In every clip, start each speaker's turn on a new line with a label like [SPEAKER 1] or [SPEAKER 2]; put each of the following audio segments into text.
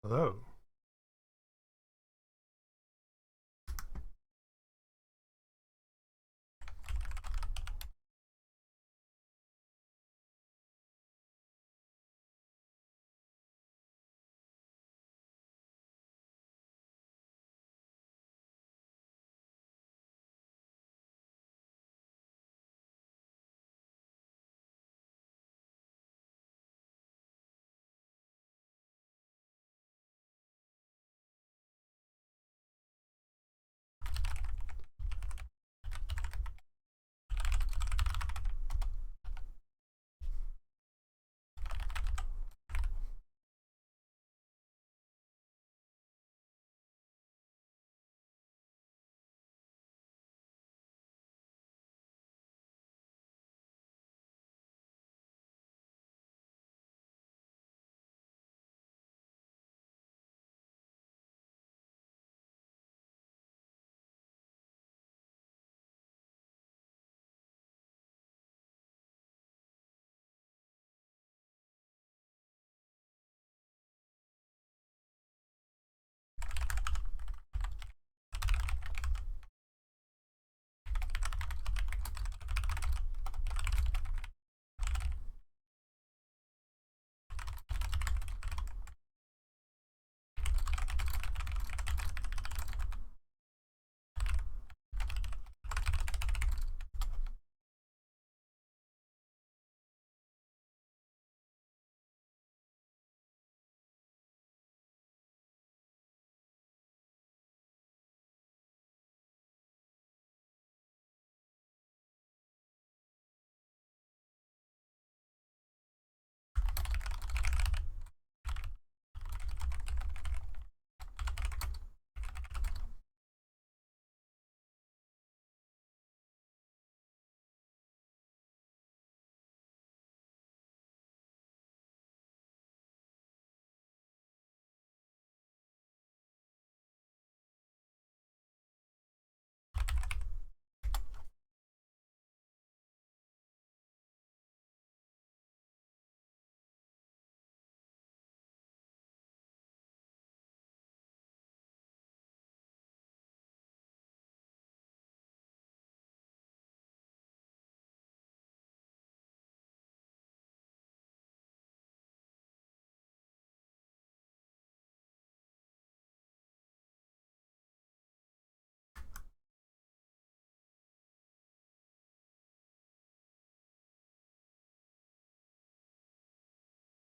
[SPEAKER 1] Hello.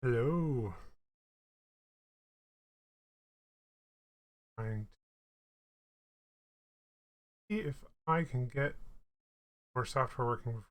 [SPEAKER 1] Hello. Trying to see if I can get more software working.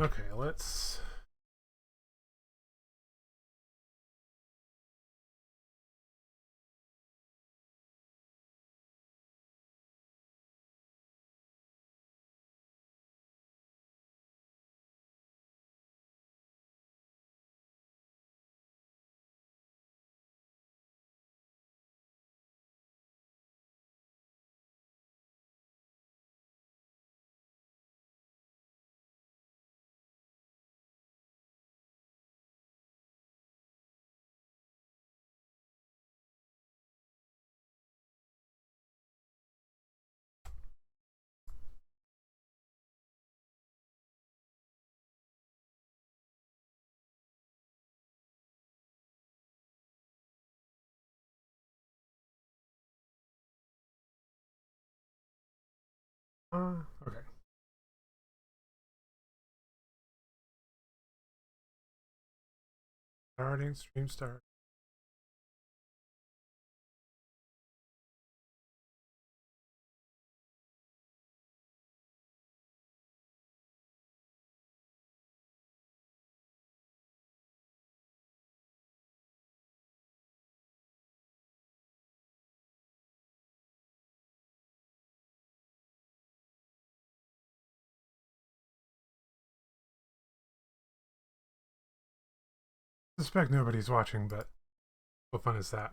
[SPEAKER 1] Okay, let's Okay. Starting, stream start. I suspect nobody's watching, but what fun is that?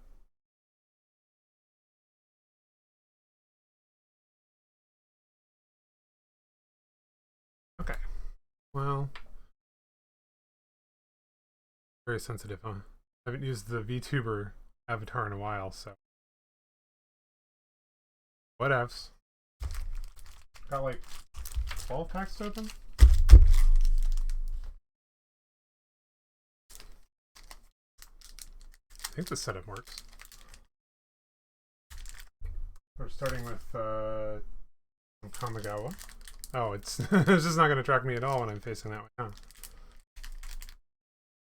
[SPEAKER 1] Okay. Well, very sensitive, huh? I haven't used the VTuber avatar in a while, so whatevs. Got like 12 packs to open? I think the setup works. We're starting with Kamigawa. Oh, it's just not going to track me at all when I'm facing that way, huh?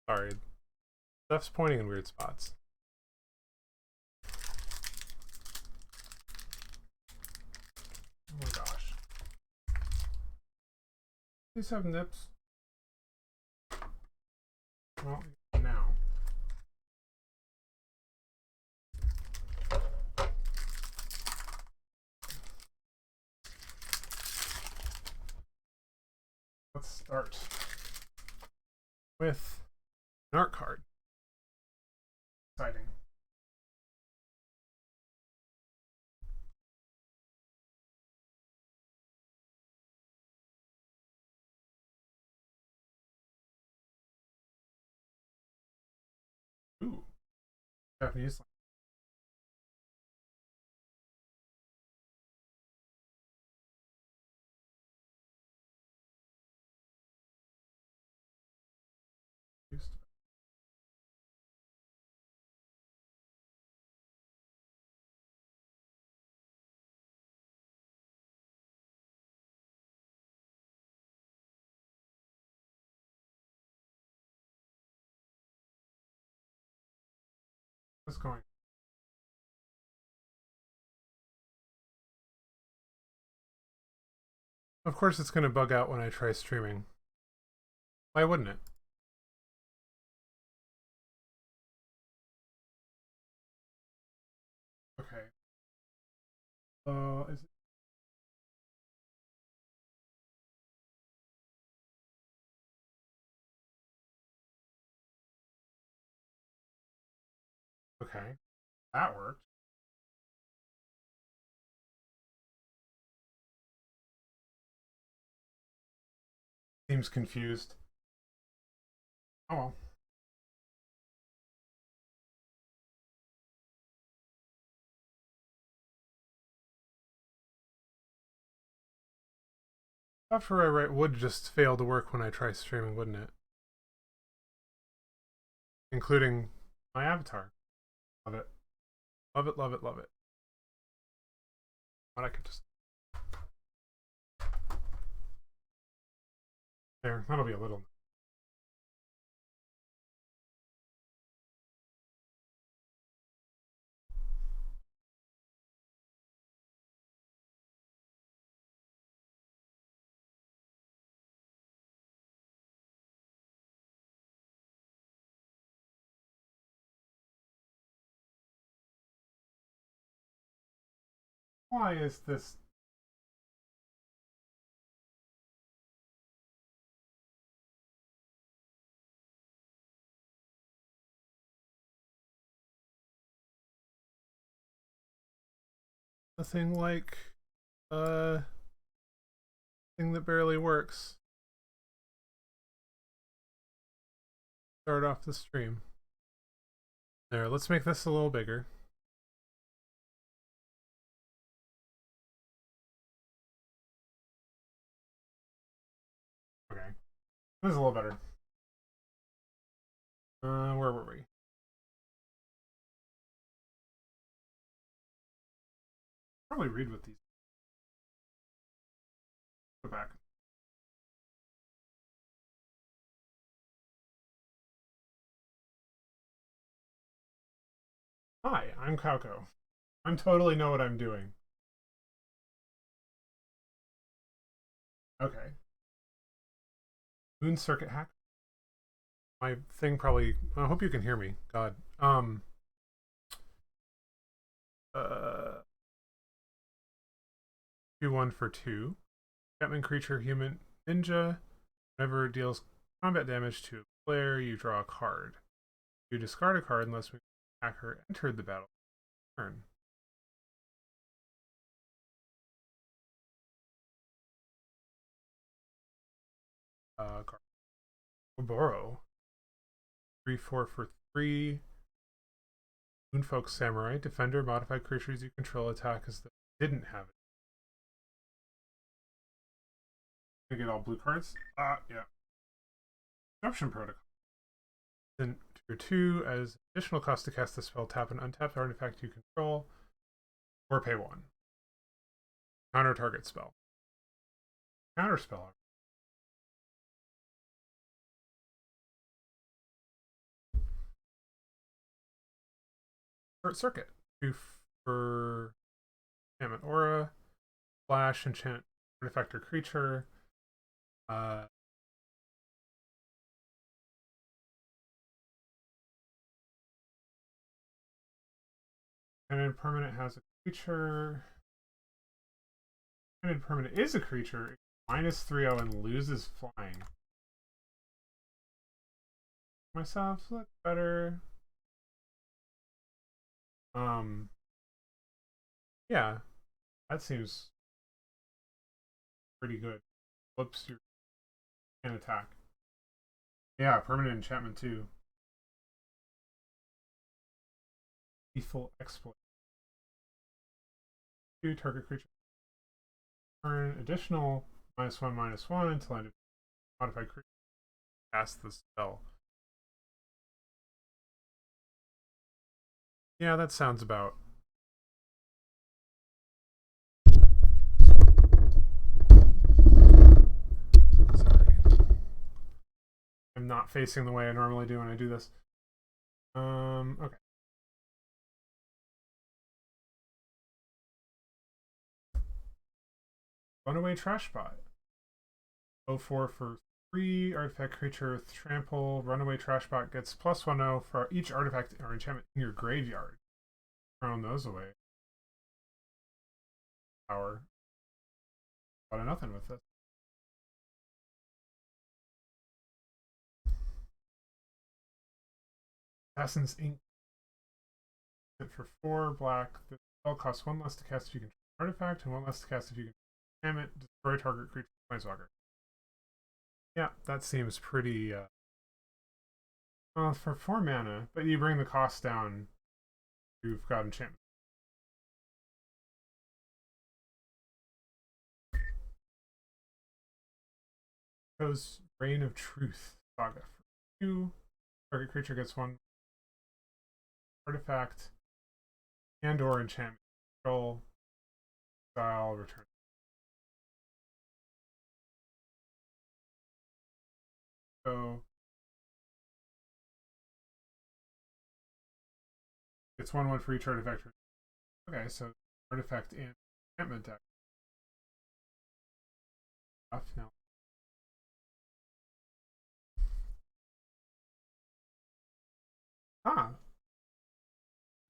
[SPEAKER 1] Sorry. Stuff's pointing in weird spots. Oh my gosh. These have nips. Well, now. Let's start with an art card. Exciting. Ooh. Japanese. What's going on? Of course it's going to bug out when I try streaming. Why wouldn't it? Okay. Is it... Okay. That worked. Seems confused. Oh well. Software I write would just fail to work when I try streaming, wouldn't it? Including my avatar. Love it. Love it, love it, love it. But I could just... There, that'll be a little... Why is this... Nothing like... thing that barely works. Start off the stream. There, let's make this a little bigger. Okay. This is a little better. Where were we? Probably read what these... Hi, I'm Kauko. I totally know what I'm doing. Okay. Moon circuit hack. My thing probably. I hope you can hear me. God. Uh. 2-1 for 2. Chapman creature human ninja. Whenever it deals combat damage to a player, you draw a card. You discard a card unless the attacker entered the battle turn. Card. Oboro. 3-4 for 3. Moonfolk Samurai. Defender. Modified creatures you control attack as though didn't have it. I get all blue cards. Yeah. Disruption Protocol. Then tier 2, as additional cost to cast the spell, tap an untapped artifact you control, or pay 1. Counter target spell. Counter spell. Short Circuit. 2 for enchantment aura. Flash, enchant artifact or creature. And then permanent has a creature. And then permanent is a creature. -3/0 and loses flying. Myself, look better. Yeah, that seems pretty good. Flips your can attack. Yeah, permanent enchantment too. Lethal exploit. 2 target creature. Turn additional -1/-1 until end of modified creature. Cast the spell. Yeah, that sounds about. Sorry. I'm not facing the way I normally do when I do this. Okay. Runaway Trashbot. 0-4 for 3 artifact creature with trample. Runaway Trashbot gets +1/0 for each artifact or enchantment in your graveyard. Thrown those away. Power. A lot of nothing with this. Assassin's Ink. For 4 black, the spell costs 1 less to cast if you control an artifact, and 1 less to cast if you can jam it, destroy target creature planeswalker. Yeah, that seems pretty well for 4 mana, but you bring the cost down, you've got enchantment. Chose Reign of Truth Saga. For 2, target creature gets 1 artifact and or enchantment. Control, style, return. So it's 1/1 for each artifact. Okay, so artifact and enchantment deck. Now.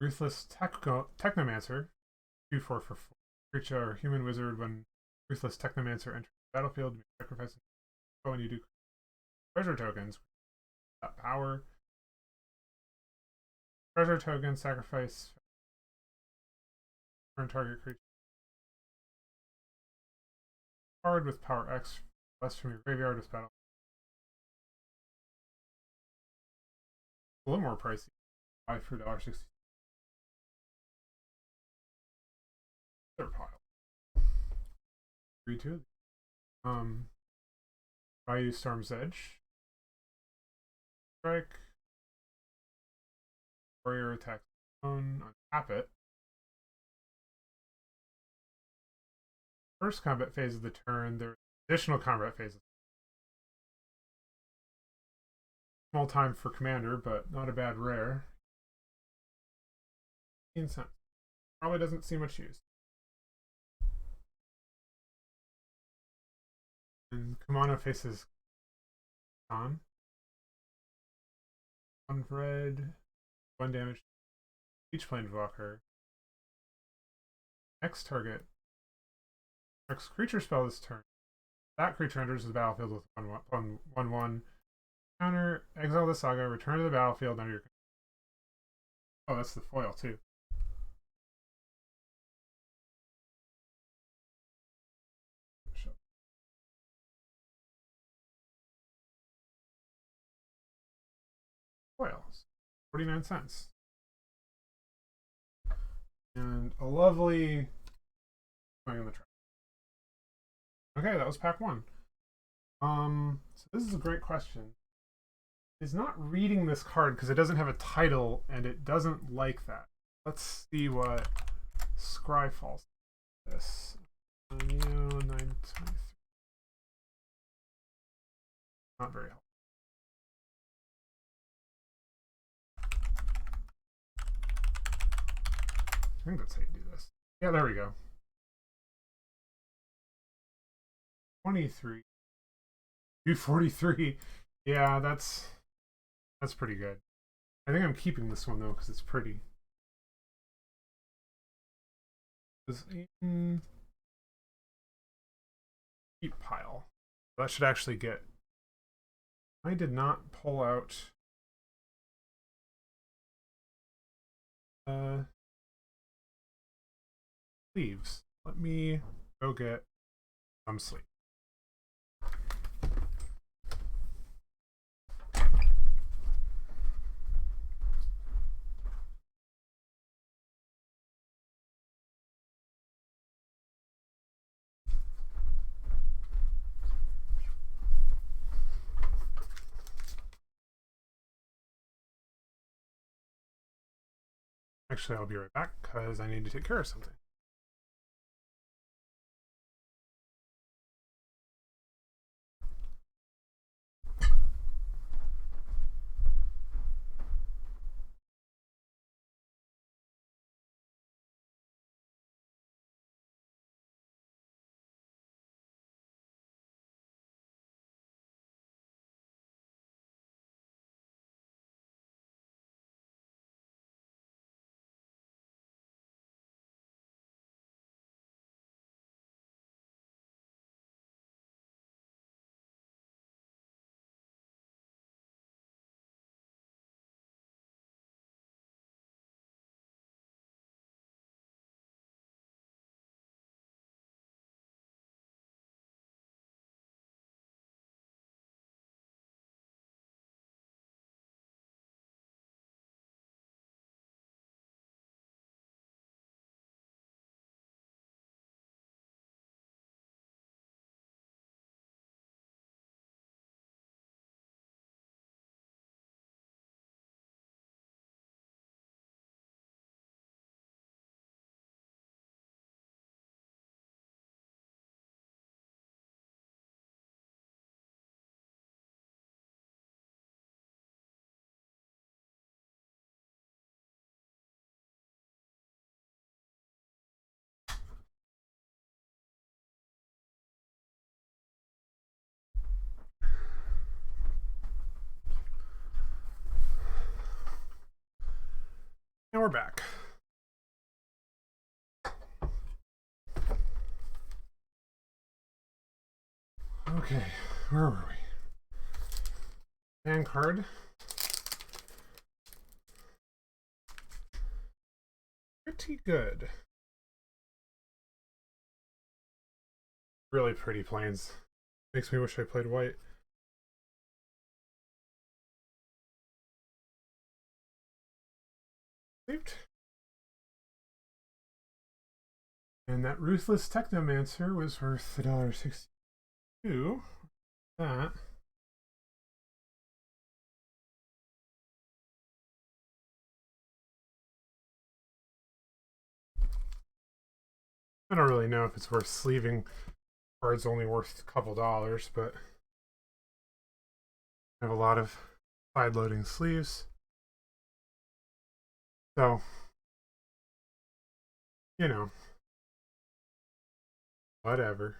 [SPEAKER 1] Ruthless Technomancer. 2-4 for 4. Creature or human wizard when Ruthless Technomancer enters the battlefield, you may sacrifice it when you do treasure tokens. That power. Treasure token, sacrifice. Turn target creature. Card with power X, less from your graveyard with battle. A little more pricey. 5 for $1.60. Third pile. 3-2. Bayou Storm's Edge. Strike. Warrior attack zone. Untap it. First combat phase of the turn, there are additional combat phases. Small time for commander, but not a bad rare. 15 cents. Probably doesn't see much use. And Kumano faces Khan. 1 red, 1 damage. Each planeswalker. Next target. Next creature spell this turn. That creature enters the battlefield with 1/1. Counter, exile the saga, return to the battlefield under your. Oh, that's the foil too. Foils. 49 cents. And a lovely swing in the track. Okay, that was pack 1. So this is a great question. It's not reading this card because it doesn't have a title and it doesn't like that. Let's see what Scryfall says. 923. Not very helpful. I think that's how you do this. Yeah, there we go. 23. 243. Yeah, that's pretty good. I think I'm keeping this one though because it's pretty. In keep pile. That should actually get. I did not pull out. Sleeves. Let me go get some sleep. Actually, I'll be right back because I need to take care of something. And we're back. Okay, where were we? Hand card. Pretty good. Really pretty planes. Makes me wish I played white. Saved. And that Ruthless Technomancer was worth $1.62. That. I don't really know if it's worth sleeving. Card's only worth a couple dollars, but I have a lot of side loading sleeves. So You know, whatever.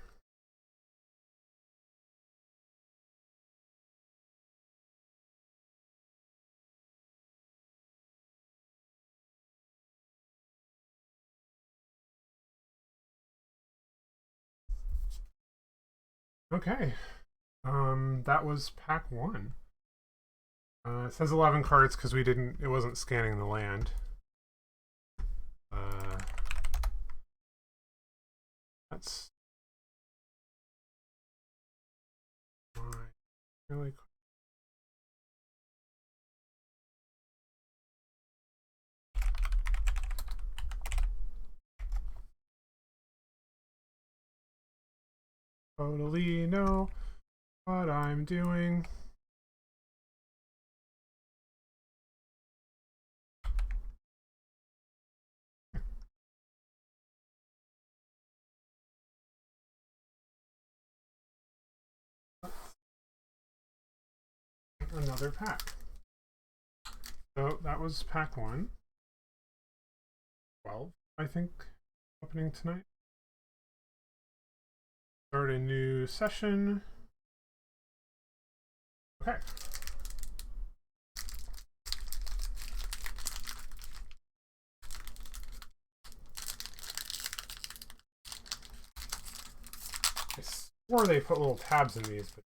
[SPEAKER 1] Okay. That was pack one. It says 11 cards because it wasn't scanning the land. Uh, that's really cool. Totally know what I'm doing. Another pack. So that was pack one. 12, I think, opening tonight. Start a new session. Okay. I swore they put little tabs in these, but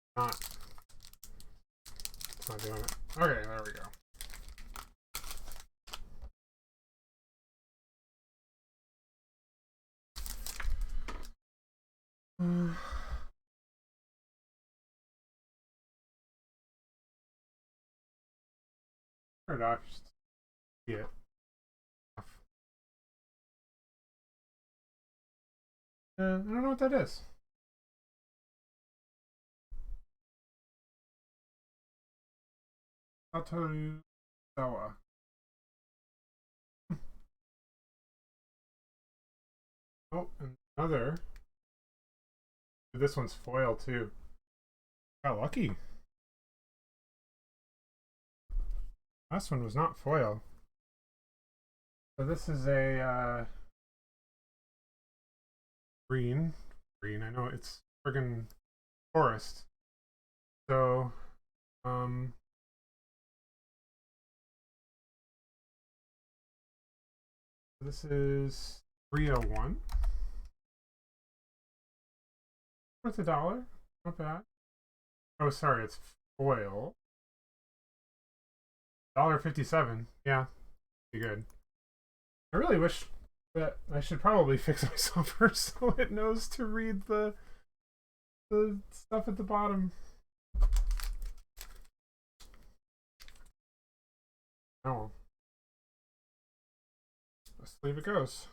[SPEAKER 1] it's not doing it. Okay, there we go. Start off, just see it. I don't know what that is. Satoru Sawa. Oh, another. This one's foil too. Got lucky. Last one was not foil. So this is a green. Green. I know it's friggin' forest. So, this is 301. Worth $1. Not bad. Oh, sorry, it's foil. $1.57. Yeah, pretty good. I really wish that I should probably fix my software so it knows to read the stuff at the bottom. Oh, let's leave it goes.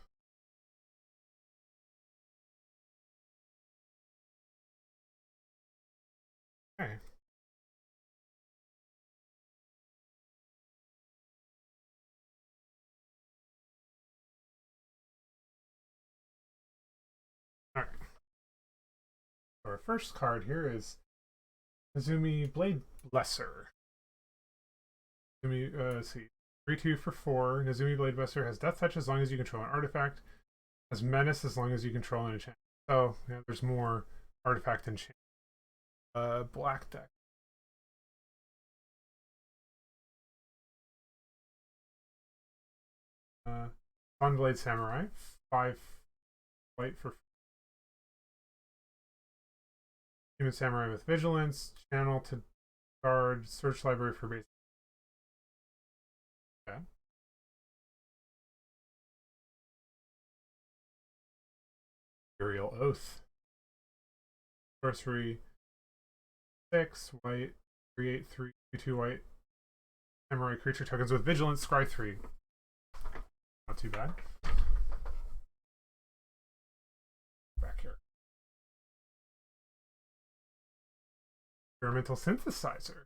[SPEAKER 1] Okay. All right. So our first card here is Azumi Blade Blesser. Let's see. 3/2 for 4. Nazumi Blade Blesser has Death Touch as long as you control an artifact. Has Menace as long as you control an enchantment. So, yeah, there's more artifact enchantment. Black deck. Sunblade Samurai. 5 white for Human Samurai with Vigilance. Channel to guard. Search library for base. Okay. Imperial Oath. Sorcery. 6 white. Create 3, 2 white. Samurai creature tokens with Vigilance. Scry 3. Not too bad. Back here. Experimental Synthesizer.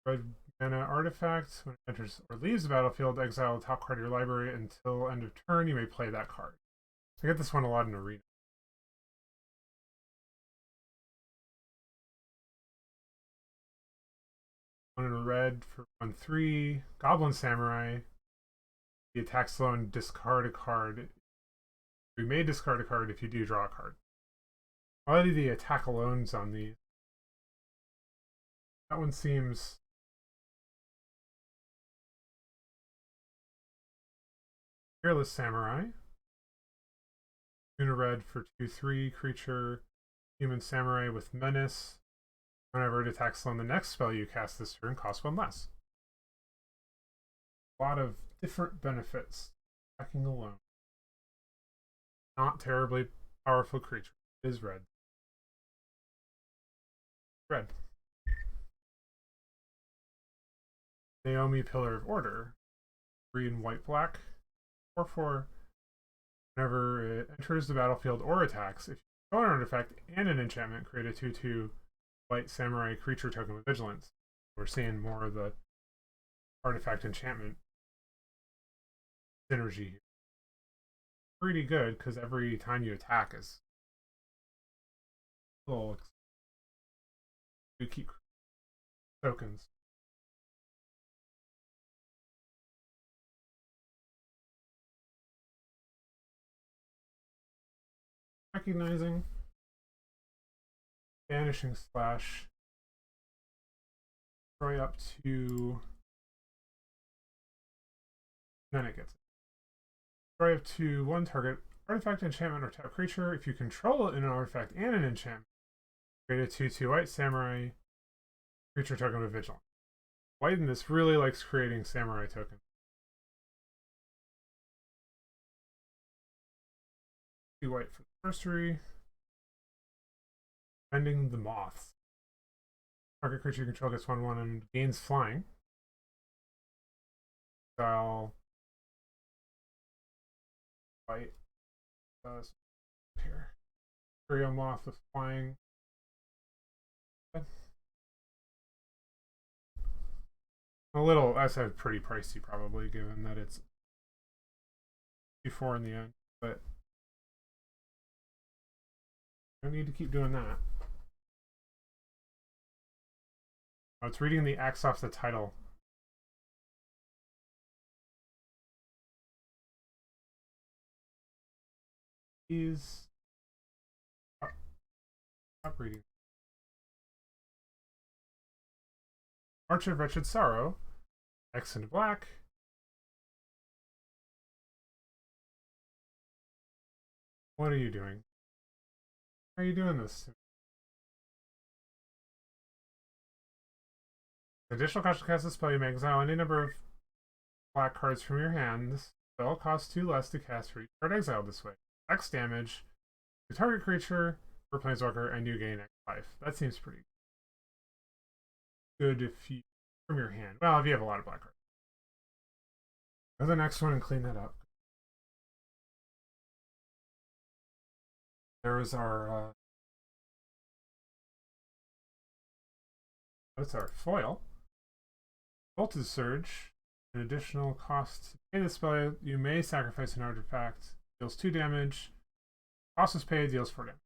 [SPEAKER 1] Red mana artifact. When it enters or leaves the battlefield, exile the top card of your library until end of turn. You may play that card. I get this one a lot in Arena. One in red for 1/3. Goblin Samurai. the attacks alone discard a card. We may discard a card if you do draw a card. I'll do the attack alones on these. That one seems Fearless Samurai. Una red for 2/3 creature. Human Samurai with Menace. Whenever it attacks on the next spell you cast this turn, costs 1 less. A lot of different benefits. Attacking alone. Not terribly powerful creature. It is red. Red. Naomi, Pillar of Order. 3 and white black. 4/4. Whenever it enters the battlefield or attacks, if you control an artifact and an enchantment, create a 2/2 white samurai creature token with vigilance. We're seeing more of the artifact enchantment synergy here. Pretty good because every time you attack is little. You keep tokens. Recognizing. Vanishing Slash. Destroy up to. Then it gets it. Destroy up to 1 target artifact, enchantment, or tap creature. If you control an artifact and an enchantment, create a 2/2 white samurai creature token with vigilance. White in this really likes creating samurai tokens. 2 white for the sorcery. Bending the Moths. Target creature you control gets 1/1 and gains flying. Style. White. Here. Imperial Moth with flying. A little, I said pretty pricey probably, given that it's before in the end, but don't need to keep doing that. Oh, it's reading the X off the title. Is stop reading. March of Wretched Sorrow. X into black. What are you doing? How are you doing this? Additional cost to cast this spell, you may exile any number of black cards from your hand. This spell costs 2 less to cast for each card exiled this way. X damage to target creature for Planeswalker, and you gain X life. That seems pretty good if you from your hand. Well, if you have a lot of black cards. Go to the next one and clean that up. There is our that's our foil. Voltage Surge. An additional cost to pay the spell, you may sacrifice an artifact. Deals 2 damage. Cost is paid, deals 4 damage.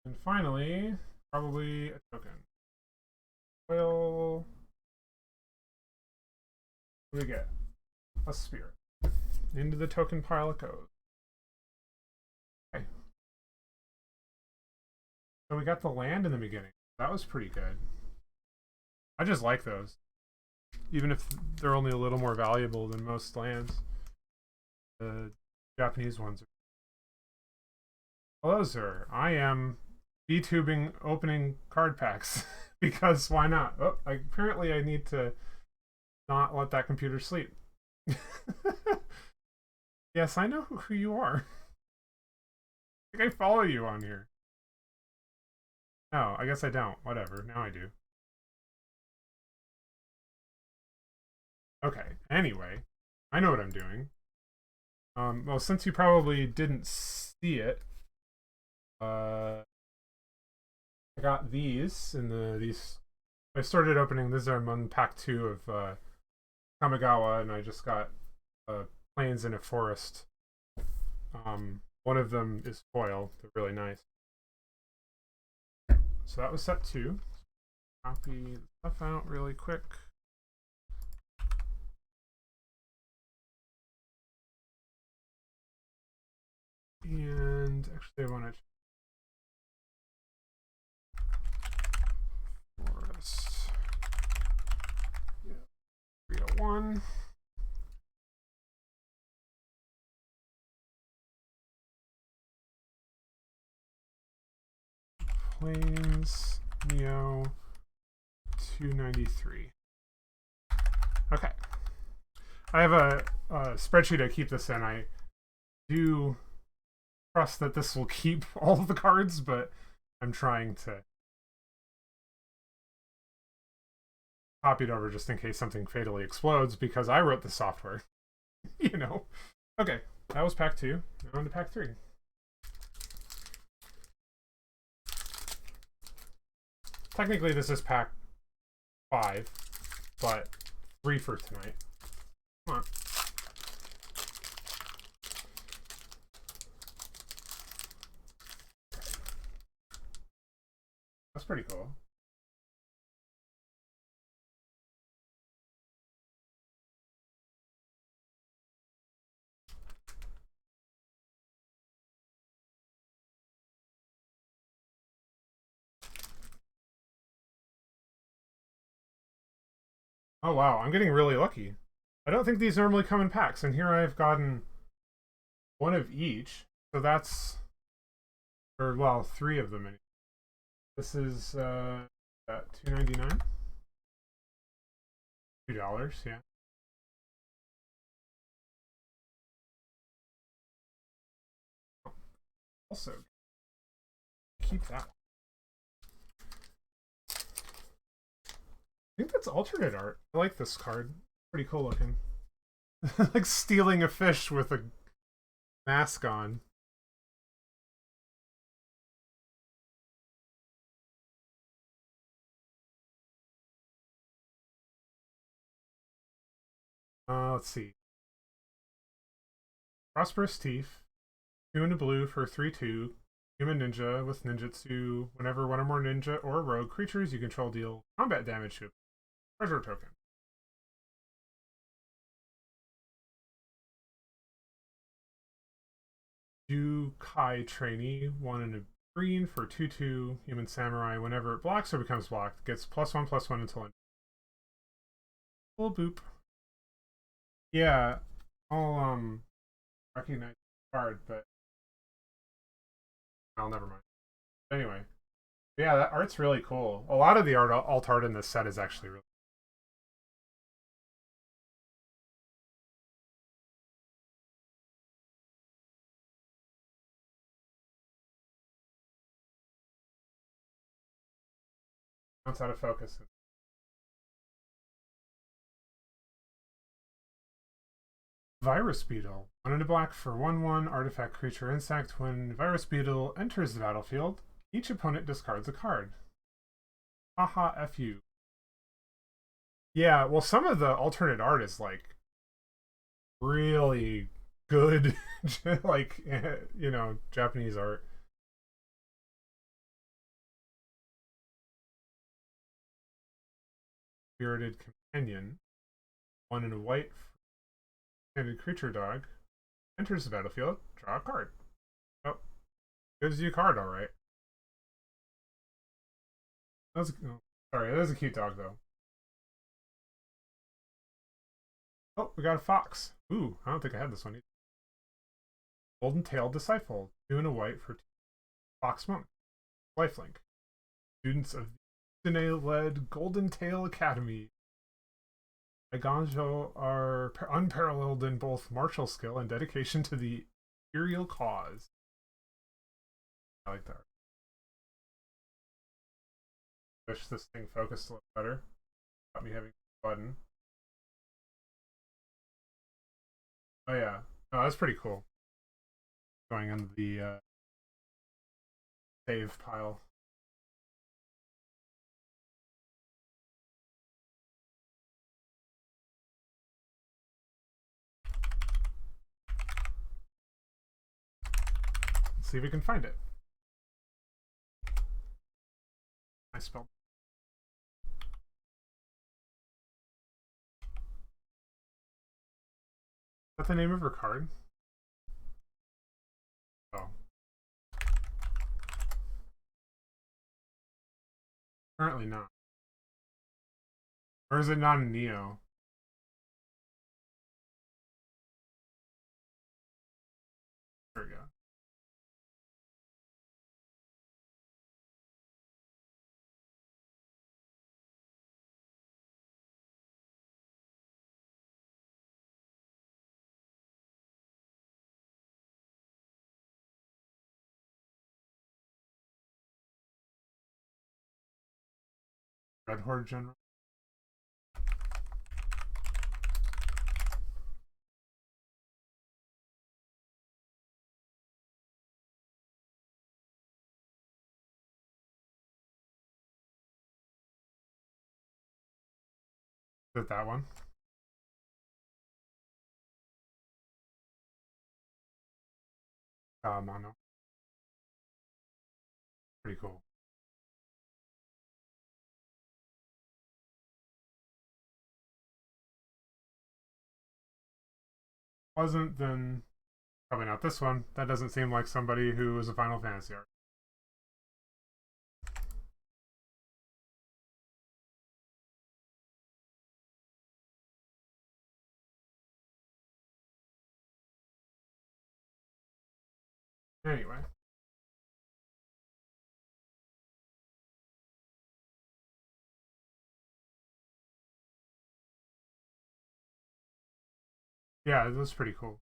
[SPEAKER 1] And finally, probably a token. Foil. What do we get? A spirit. Into the token pile it goes. Okay. So we got the land in the beginning. That was pretty good. I just like those. Even if they're only a little more valuable than most lands. The Japanese ones are. Hello, sir. I am VTubing opening card packs. Because why not? Oh, apparently I need to not let that computer sleep. Yes, I know who you are. I think I follow you on here. No, I guess I don't. Whatever. Now I do. Okay. Anyway, I know what I'm doing. Well, since you probably didn't see it, I got these in these. I started opening. These are on pack 2 of Kamigawa, and I just got Plains in a Forest. One of them is foil. They're really nice. So that was set 2. Copy the stuff out really quick. And actually, I want to forest. Yeah, 301. Plains Neo 293. Okay. I have a spreadsheet I keep this in. I do trust that this will keep all of the cards, but I'm trying to copy it over just in case something fatally explodes because I wrote the software. You know. Okay, that was pack 2. Now on to pack 3. Technically, this is pack 5, but 3 for tonight. Come on. That's pretty cool. Oh wow, I'm getting really lucky. I don't think these normally come in packs, and here I've gotten one of each. So that's, or well, 3 of them. This is $2.99. $2, yeah. Also, keep that. I think that's alternate art. I like this card. Pretty cool looking. Like stealing a fish with a mask on. Let's see. Prosperous Teeth. 2 and a blue for 3/2. Human ninja with ninjutsu. Whenever one or more ninja or rogue creatures you control deal combat damage to a treasure token. Do Kai trainee. 1 and a green for 2/2. Human samurai. Whenever it blocks or becomes blocked, gets +1/+1 until end. Full boop. Yeah, I'll recognize the card, but I'll never mind. Anyway, yeah, that art's really cool. A lot of the alt art in this set is actually really. Bounce out of focus. Virus Beetle. 1 and a black for 1/1 artifact creature insect. When Virus Beetle enters the battlefield, each opponent discards a card. Haha, F you. Yeah, well, some of the alternate art is like really good, like, Japanese art. Spirited Companion. 1 and a white handed creature dog. Enters the battlefield, draw a card. Oh, gives you a card, alright. Sorry, that is a cute dog, though. Oh, we got a fox. Ooh, I don't think I had this one either. Golden Tailed Disciple. 2 and a white for 2. Fox Monk. Lifelink. Students of the Dune-led Golden Tail Academy. Iganjo are unparalleled in both martial skill and dedication to the imperial cause. I like that. Wish this thing focused a little better. Got me having a button. Oh yeah. Oh, that's pretty cool. Going into the save pile. Let's see if we can find it. spelled. Is that the name of her card? Oh. Apparently not. Or is it not in Neo? There we go. Red Horde General. Is it that one? Mono. Pretty cool. Wasn't, then probably not this one. That doesn't seem like somebody who was a Final Fantasy art. Anyway. Yeah, it was pretty cool.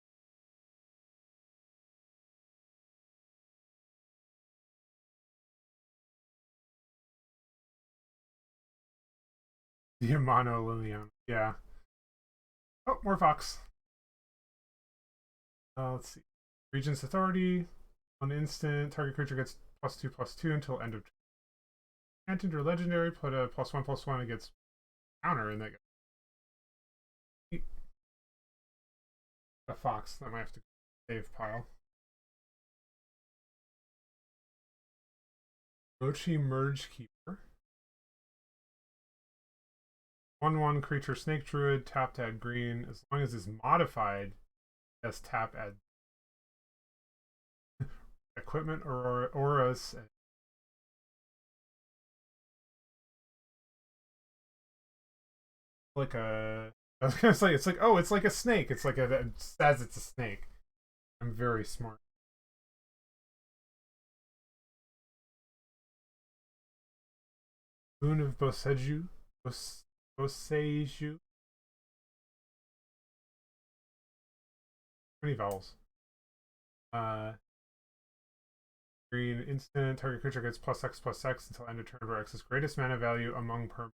[SPEAKER 1] The Amano Liliana. Yeah. Oh, more Fox. Let's see. Regent's Authority. On instant, target creature gets +2/+2 until end of turn. Enchanted or Legendary, put a +1/+1 against counter, and that gets a Fox. That might have to save pile. Rochi Merge Keeper. 1/1 creature Snake Druid, tap to add green. As long as it's modified, as tap add equipment or auras. Like a. I was gonna say, it's like, oh, it's like a snake. It's like it says it's a snake. I'm very smart. Boon of Boseju. Boseju. How many vowels? Green instant. Target creature gets +X/+X until end of turn for X's greatest mana value among permanents.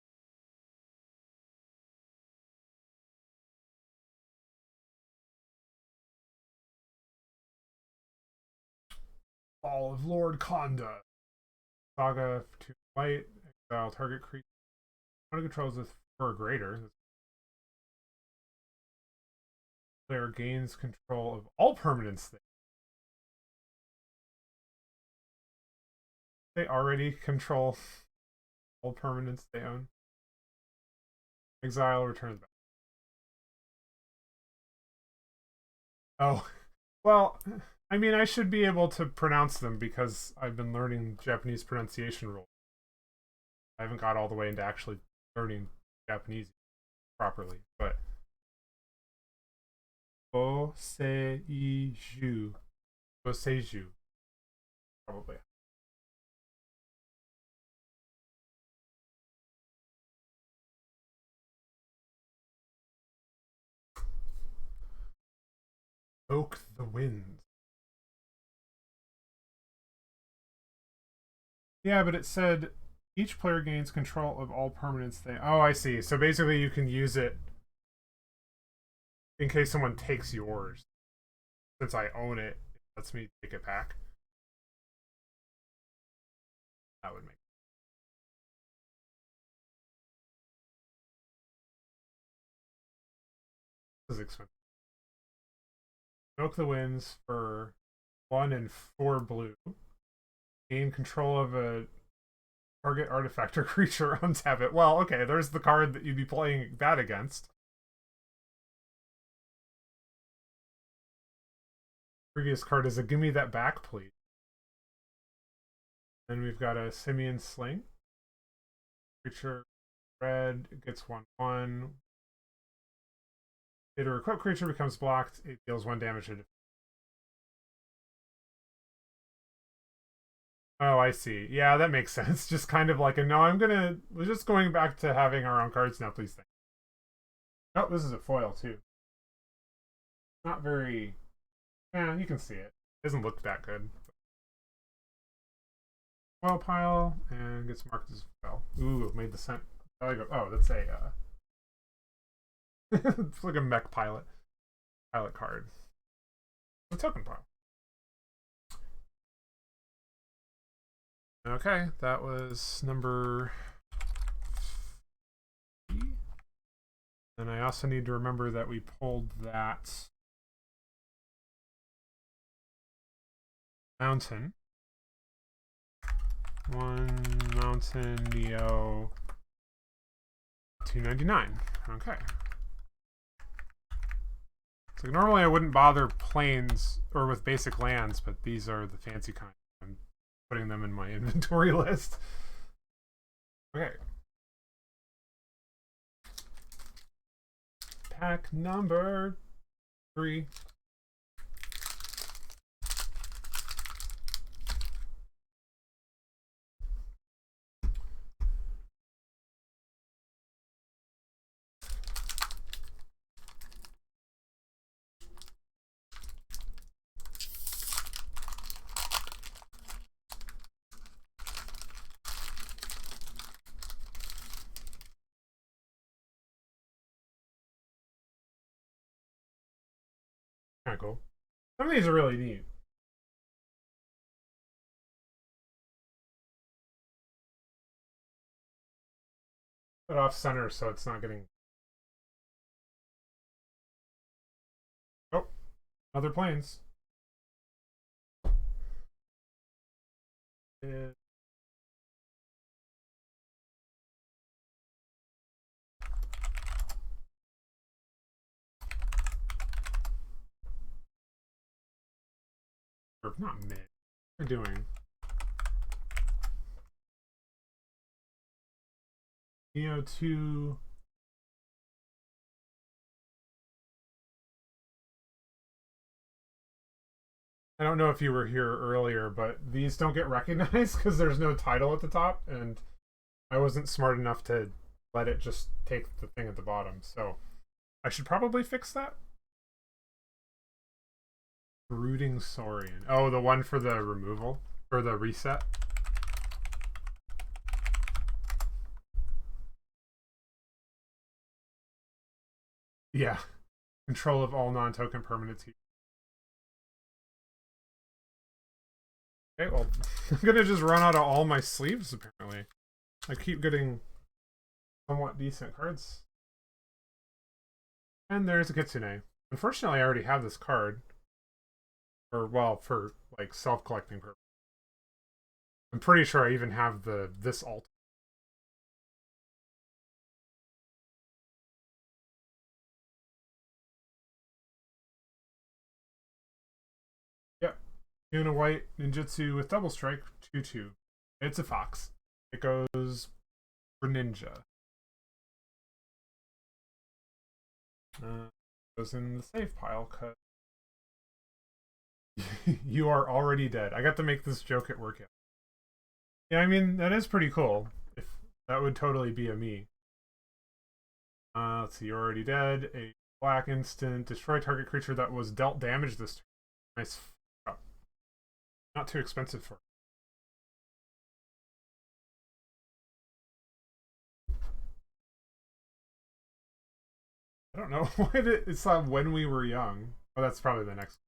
[SPEAKER 1] Ball of Lord Conda. Saga 2 white. Exile target creature. One controls with 4 or greater. Player gains control of all permanents. They already control all permanents they own. Exile returns back. Oh, well, I mean, I should be able to pronounce them because I've been learning Japanese pronunciation rules. I haven't got all the way into actually learning Japanese properly, but Boseiju. Boseiju. Probably. Oak the Winds. Yeah, but it said each player gains control of all permanents they. Oh, I see. So basically, you can use it in case someone takes yours. Since I own it, it lets me take it back. That would make. This is expensive. Oak the Winds for 1 and 4 blue. Gain control of a Target artifact or creature, untap it. Well, okay, there's the card that you'd be playing that against. Previous card is a gimme that back, please. Then we've got a Simian Sling. Creature red gets 1/1. Hit or equip creature becomes blocked. It deals 1 damage to. Oh, I see. Yeah, that makes sense. Just kind of like a no, we're just going back to having our own cards now, please. Thank you. Oh, this is a foil too. Not very. Yeah, you can see it. It doesn't look that good. Foil pile and gets marked as foil. Ooh, made the scent. Oh, that's a. It's like a mech pilot card. A token pile. Okay, that was number 3. And I also need to remember that we pulled that mountain. 1 mountain Neo 299. Okay. So normally I wouldn't bother planes or with basic lands, but these are the fancy kind. I'm putting them in my inventory list. Okay. Pack number 3. Kind of cool. Some of these are really neat. Put off center so it's not getting. Oh, other planes. Or not mid. What are we doing? Neo 2. I don't know if you were here earlier, but these don't get recognized because there's no title at the top, and I wasn't smart enough to let it just take the thing at the bottom. So I should probably fix that. Brooding Saurian. Oh, the one for the removal? Or the reset? Yeah. Control of all non-token permanents. Okay, well, I'm gonna just run out of all my sleeves, apparently. I keep getting somewhat decent cards. And there's a Kitsune. Unfortunately, I already have this card. Or, well, for, like, self-collecting purposes. I'm pretty sure I even have this alt. Yep. Una White Ninjutsu with double strike, 2/2. It's a fox. It goes for ninja. Goes in the save pile because you are already dead. I got to make this joke at work. Yeah, I mean, that is pretty cool. If that would totally be a me. Let's see, you're already dead. A black instant. Destroy target creature that was dealt damage this turn. Nice. Oh. Not too expensive for. I don't know why it's not when we were young. Oh, that's probably the next.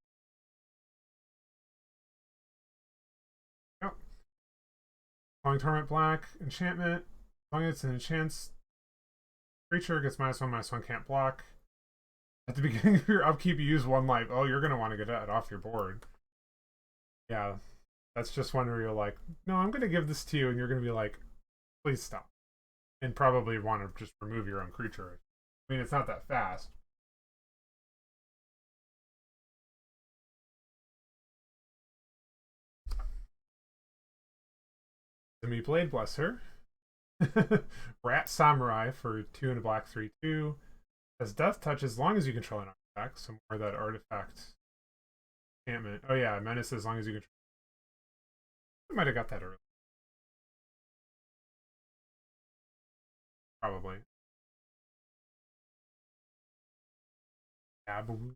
[SPEAKER 1] Oh. Calling Torment Black. Enchantment. As long as it's an enchant, creature gets -1/-1, can't block. At the beginning of your upkeep, you use 1 life. Oh, you're going to want to get that off your board. Yeah, that's just one where you're like, no, I'm going to give this to you, and you're going to be like, please stop. And probably want to just remove your own creature. I mean, it's not that fast. Demi Blade Blesser. Rat Samurai for 2 and a black 3/2. Has Death Touch as long as you control an artifact. So more of that artifact enchantment. Oh yeah, Menace as long as you control. I might have got that early. Probably. Abu.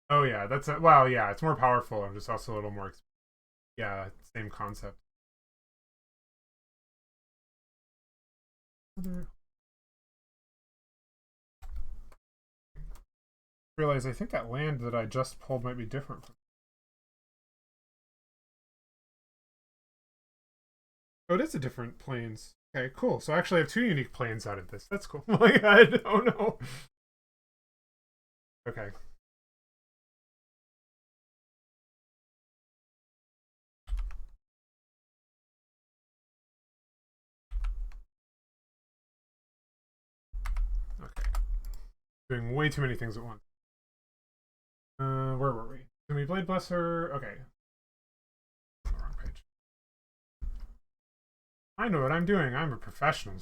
[SPEAKER 1] Oh yeah, that's a, well, yeah, it's more powerful. I'm just also a little more. Yeah, same concept. Realize I think that land that I just pulled might be different. Oh, it is a different planes. Okay, cool. So I actually have 2 unique planes out of this. That's cool. Like, I don't know. Okay. Okay. Doing way too many things at once. Where were we? Demi Blade Blesser. Okay. Wrong page. I know what I'm doing. I'm a professional.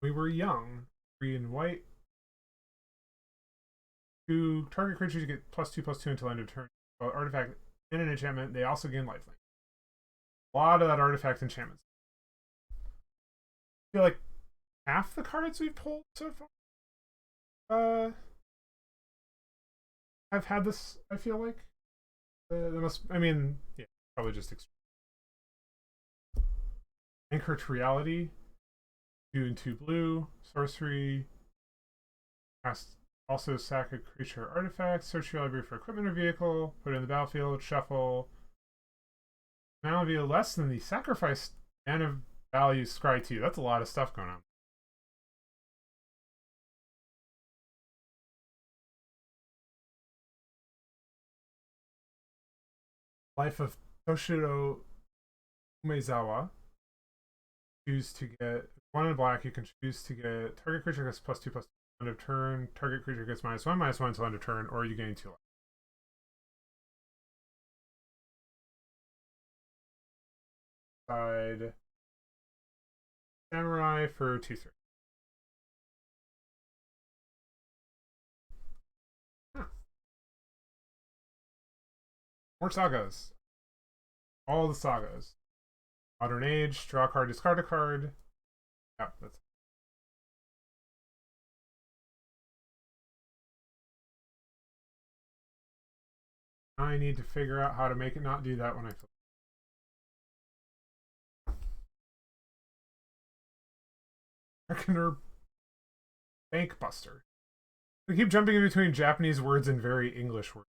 [SPEAKER 1] We were young. Green and white. 2 target creatures you get +2/+2 until end of turn. Artifact in an enchantment. They also gain lifelink. A lot of that artifact enchantments. I feel like half the cards we've pulled so far I've had this. I feel like that must. I mean, yeah, probably just anchor to reality. 2 and 2 blue sorcery. Cast also sack a creature artifact. Search your library for equipment or vehicle. Put it in the battlefield. Shuffle. Mana value less than the sacrifice mana value scry 2. That's a lot of stuff going on. Life of Toshiro Umezawa. Choose to get 1 in black. You can choose to get target creature gets +2/+2 end of turn. Target creature gets -1/-1 until end of turn, or you gain 2 life. Side Samurai for 2/3. Huh. More sagas. All the sagas. Modern Age, draw a card, discard a card. Yeah, that's. I need to figure out how to make it not do that when I flip. Reckoner Bank Buster. We keep jumping in between Japanese words and very English words.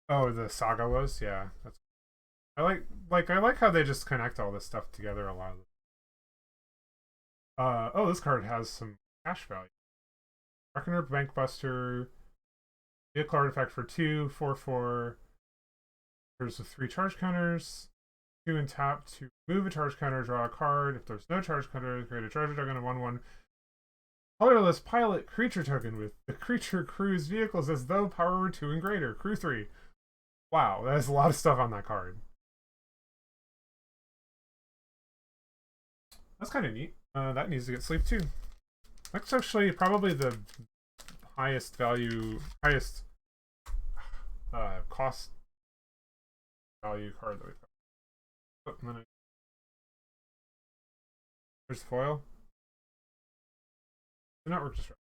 [SPEAKER 1] Oh, the saga was? Yeah. That's I like how they just connect all this stuff together a lot of oh, this card has some cash value. Reckoner Bankbuster, vehicle artifact for 2, 4/4. There's 3 charge counters. 2 and tap to move a charge counter, draw a card. If there's no charge counter, create a charge token, a 1/1 colorless pilot creature token with the creature crew's vehicles as though power were 2 and greater. Crew 3. Wow, that's a lot of stuff on that card. That's kind of neat. That needs to get sleep too. That's actually probably the highest value, highest cost value card that we've got. Oh, and then there's the foil. The network disrupt.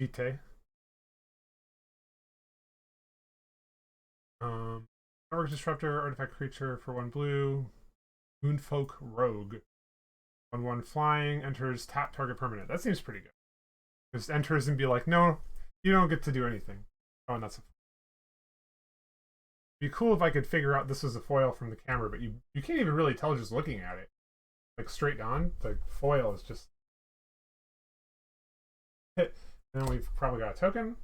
[SPEAKER 1] Vitae. Network disruptor, artifact creature for 1 blue. Moonfolk Rogue. 1/1 flying, enters tap target permanent. That seems pretty good. Just enters and be like, no, you don't get to do anything. Oh, and that's a It'd be cool if I could figure out this is a foil from the camera, but you can't even really tell just looking at it. Like straight on, the foil is just hit. And then we've probably got a token.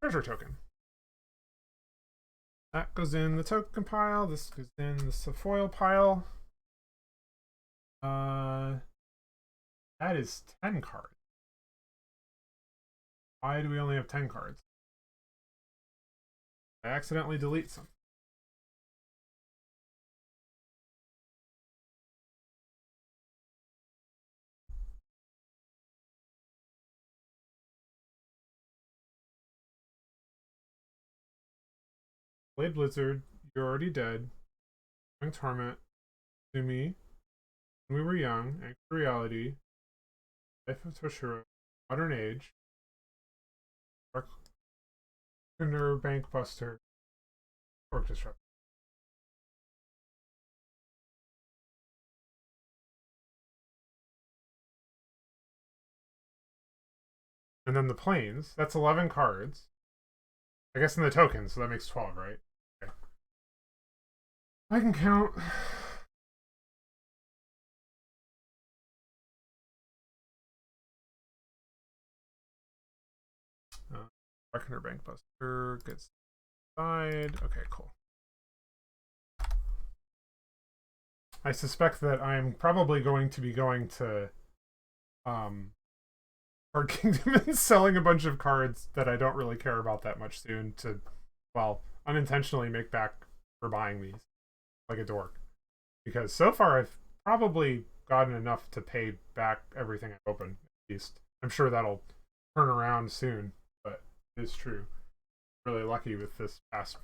[SPEAKER 1] Treasure token. That goes in the token pile. This goes in the foil pile. That is 10 cards. Why do we only have 10 cards? I accidentally delete some. Blade Blizzard, you're already dead. Young Torment, Sumi, When We Were Young, Anchor Reality, Life of Toshiro, Modern Age, Dark Bank Buster, Orchestra. And then the planes, that's 11 cards. I guess in the tokens, so that makes 12, right? Okay. I can count. Reckoner Bank Buster gets side. Okay, cool. I suspect that I'm probably going to be going to Card Kingdom and selling a bunch of cards that I don't really care about that much soon to, well, unintentionally make back for buying these like a dork. Because so far I've probably gotten enough to pay back everything I open, at least. I'm sure that'll turn around soon, but it is true. Really lucky with this past.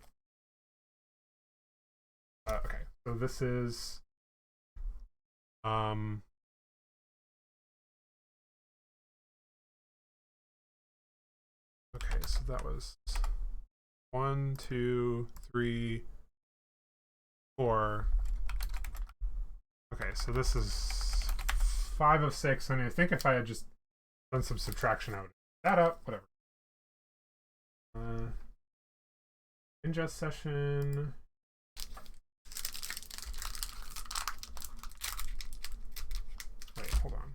[SPEAKER 1] Okay, so this is okay, so that was 1, 2, 3, 4. Okay, so this is 5 of 6, and I think if I had just done some subtraction, I would add that up. Whatever. Ingest session. Wait, hold on.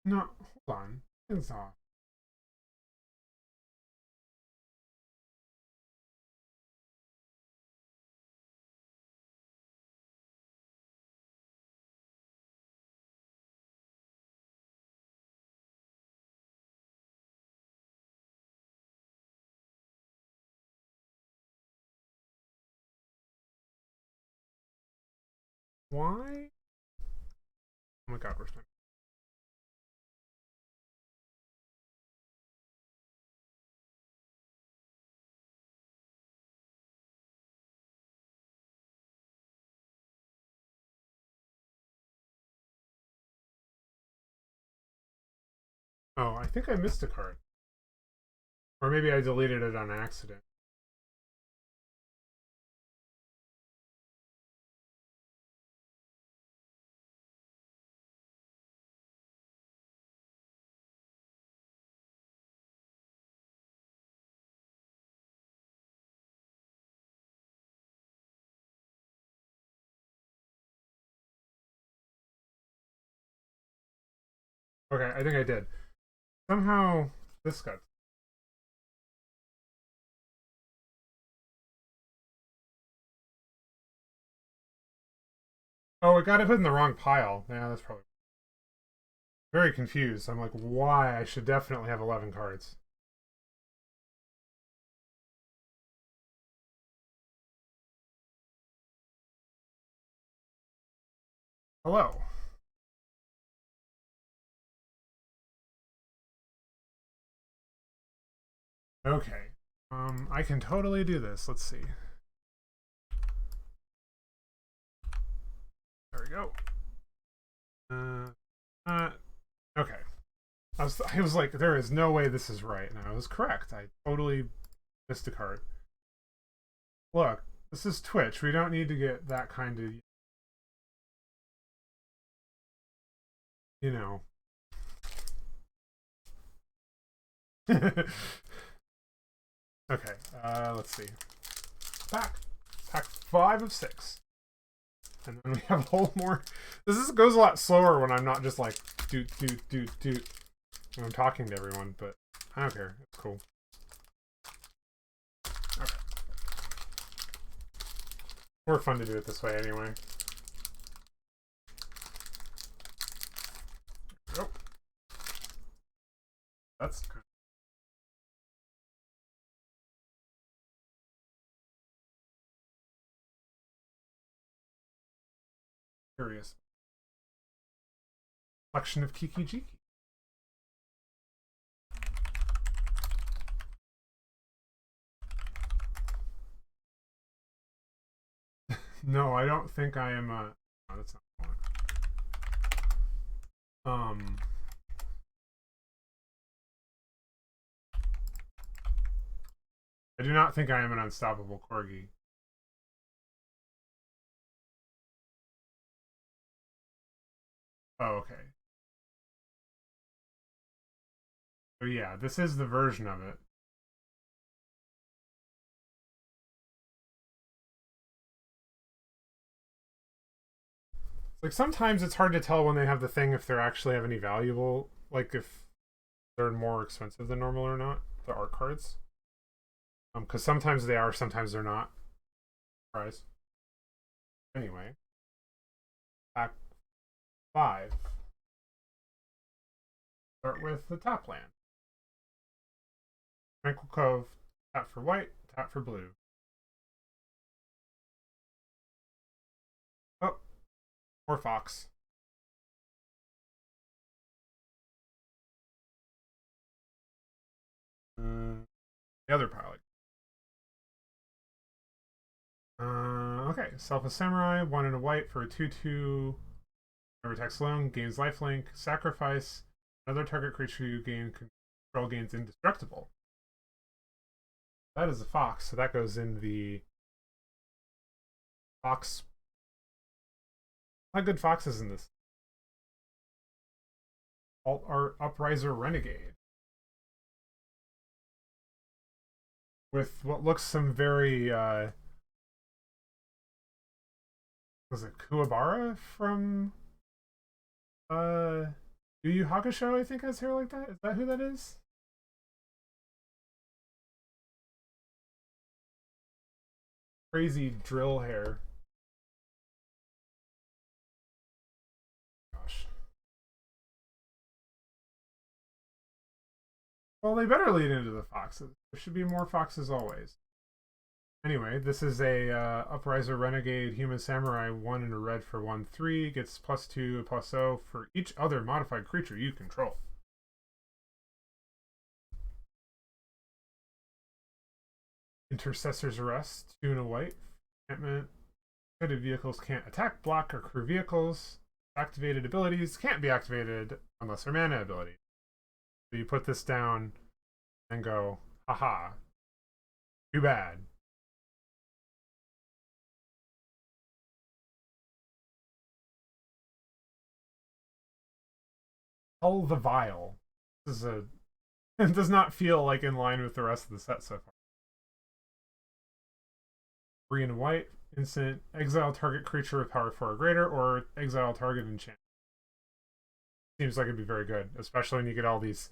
[SPEAKER 1] No, hold on. It's off. Why? Oh my god, where's my... Oh, I think I missed a card. Or maybe I deleted it on accident. Okay, I think I did. Somehow this got... Oh, it got it put in the wrong pile. Yeah, that's probably... Very confused. I'm like, why? I should definitely have 11 cards. Hello. Okay. I can totally do this. Let's see. There we go. Okay. I was like, there is no way this is right, and I was correct. I totally missed a card. Look, this is Twitch. We don't need to get that kind of you know. Okay, let's see. Pack 5 of 6. And then we have a whole more. This goes a lot slower when I'm not just like doot when I'm talking to everyone, but I don't care. It's cool. Okay. More fun to do it this way anyway. Oh. That's kind of curious. Collection of Kiki Jiki. No, I don't think I am a. Oh, that's not one. I do not think I am an unstoppable corgi. Oh, okay. So yeah, this is the version of it. Like sometimes it's hard to tell when they have the thing if they're actually have any valuable, like if they're more expensive than normal or not. The art cards, because sometimes they are, sometimes they're not. Price. Anyway, pack 5. Start with the top land. Tranquil Cove. Tap for white. Tap for blue. Oh, more fox. The other pilot. Okay, Selfless Samurai, 1 and a white for a 2/2. Never attacks alone, gains lifelink, sacrifice. Another target creature you gain control gains indestructible. That is a fox, so that goes in the fox. Not good foxes in this. Alt Art Upriser Renegade. With what looks some very was it Kuwabara from Yu Yu Hakusho, I think has hair like that. Is that who that is? Crazy drill hair. Gosh. Well, they better lead into the foxes. There should be more foxes always. Anyway, this is a Upriser Renegade Human Samurai, 1 and a red for 1/3. Gets +2, +0 for each other modified creature you control. Intercessor's Arrest, 2 and a white. Enchantment. Activated vehicles can't attack, block, or crew vehicles. Activated abilities can't be activated unless they're mana abilities. So you put this down and go, haha, too bad. Hull the Vile. This is a. It does not feel like in line with the rest of the set so far. 3 and white, instant, exile target creature with power 4 or greater, or exile target enchantment. Seems like it'd be very good, especially when you get all these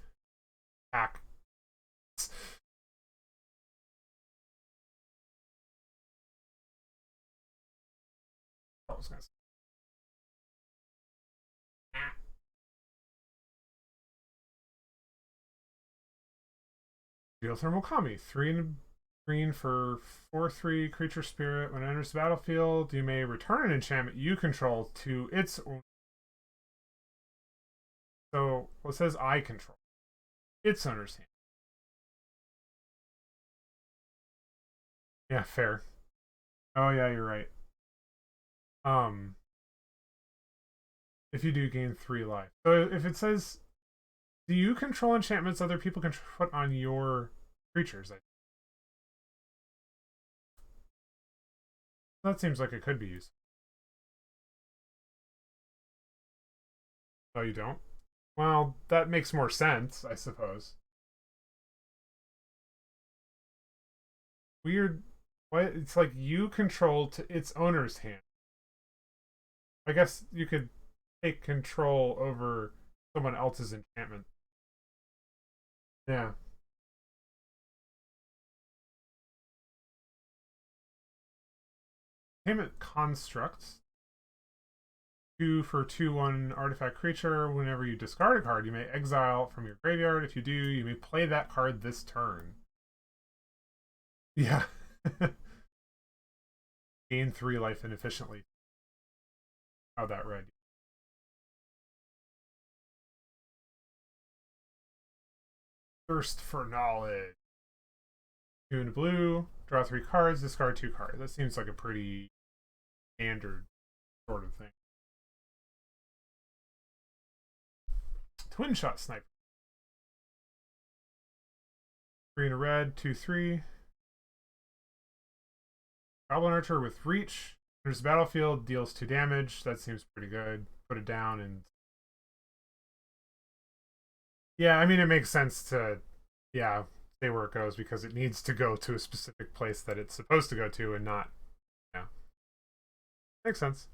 [SPEAKER 1] pack. I was gonna say. Geothermal Kami, 3 and green for 4/3 creature spirit. When it enters the battlefield, you may return an enchantment you control to its own. So, well, it says I control. Its owner's hand. Yeah, fair. Oh yeah, you're right. Um, if you do gain 3 life. So if it says, do you control enchantments other people can put on your creatures? That seems like it could be used. Oh, you don't? Well, that makes more sense, I suppose. Weird. What? It's like you control to its owner's hand. I guess you could take control over someone else's enchantment. Yeah. Enchantment constructs. 2 for 2/1 artifact creature. Whenever you discard a card, you may exile from your graveyard. If you do, you may play that card this turn. Yeah. Gain 3 life inefficiently. How that read. Thirst for knowledge. 2 in blue. Draw 3 cards. Discard 2 cards. That seems like a pretty standard sort of thing. Twin shot sniper. 3 and a red. 2/3. Goblin Archer with reach. Enters the battlefield, deals 2 damage. That seems pretty good. Put it down and yeah, I mean it makes sense to yeah, say where it goes because it needs to go to a specific place that it's supposed to go to and not yeah. Makes sense.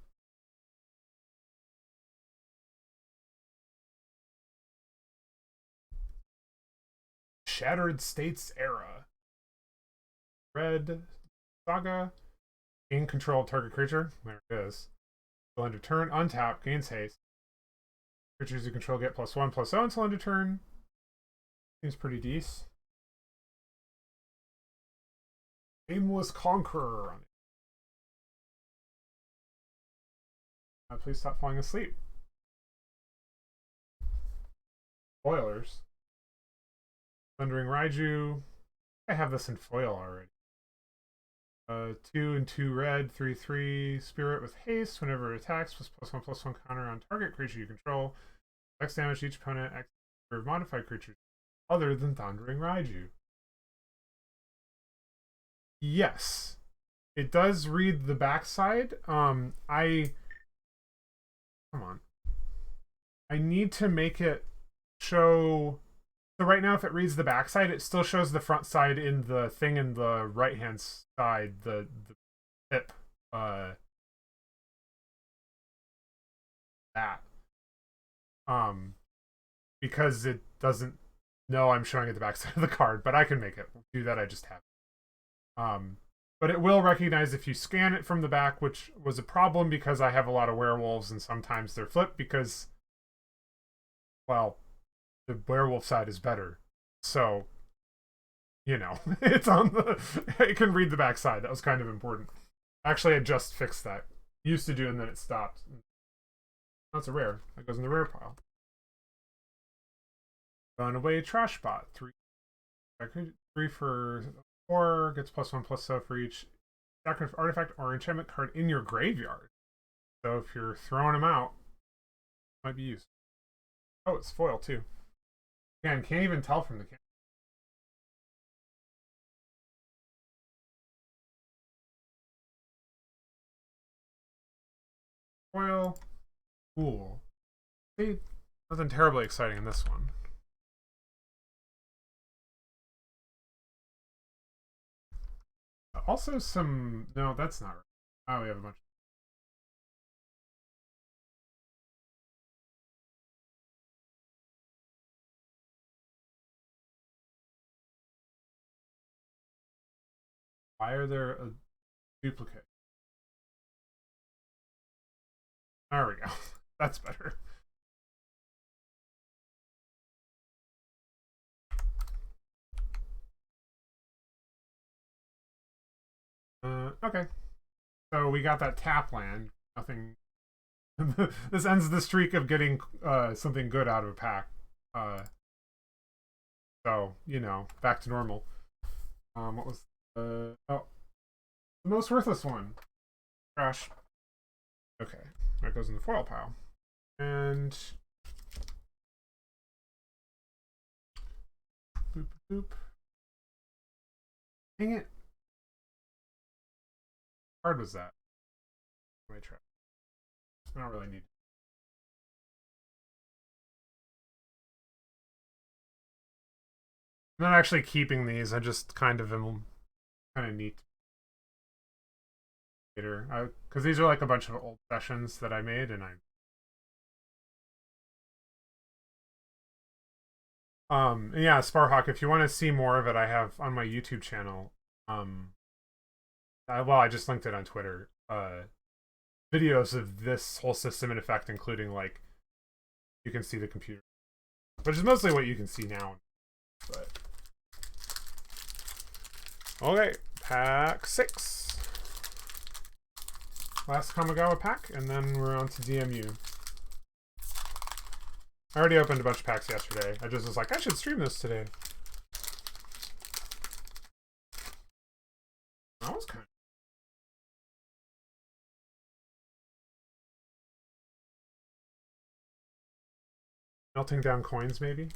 [SPEAKER 1] Shattered States Era. Red Saga. Gain control of target creature. There it is. Until end of turn. Untap. Gains haste. Creatures you control get +1/+0 until end of turn. Seems pretty decent. Aimless Conqueror on it. Please stop falling asleep. Spoilers. Thundering Raiju. I have this in foil already. 2 and 2 red, 3/3 spirit with haste. Whenever it attacks, +1/+1 counter on target creature you control. X damage each opponent. X modified creatures other than Thundering Raiju. Yes, it does read the backside. I come on. I need to make it show. So right now, if it reads the backside, it still shows the front side in the thing in the right hand side, the tip, that, because it doesn't know I'm showing it the backside of the card, but I can make it do that. I just have, but it will recognize if you scan it from the back, which was a problem because I have a lot of werewolves and sometimes they're flipped because, well, the werewolf side is better, so it's on the. It can read the backside. That was kind of important. Actually, I just fixed that. Used to do, and then it stopped. That's a rare. That goes in the rare pile. Runaway Trash Bot. 3 for 4 gets +1/+0 for each artifact or enchantment card in your graveyard. So if you're throwing them out, might be used. Oh, it's foil too. Again, can't even tell from the can. Foil. Cool. See, nothing terribly exciting in this one. Also some no, that's not right. Oh, we have a bunch. Why are there a duplicate? There we go. That's better. Okay. So we got that tap land. Nothing. This ends the streak of getting something good out of a pack. So back to normal. What was oh, the most worthless one? Trash. Okay, that goes in the foil pile. And boop boop. Dang it. How hard was that? Let me try. I don't really need. I'm not actually keeping these. I just kind of am kind of neat later. Because these are like a bunch of old sessions that I made, and and yeah, Sparhawk, if you want to see more of it, I have on my YouTube channel. Well, I just linked it on Twitter. Videos of this whole system in effect, including like you can see the computer, which is mostly what you can see now. But okay, pack 6. Last Kamigawa pack, and then we're on to DMU. I already opened a bunch of packs yesterday. I just was like, I should stream this today. That was kind of... melting down coins, maybe?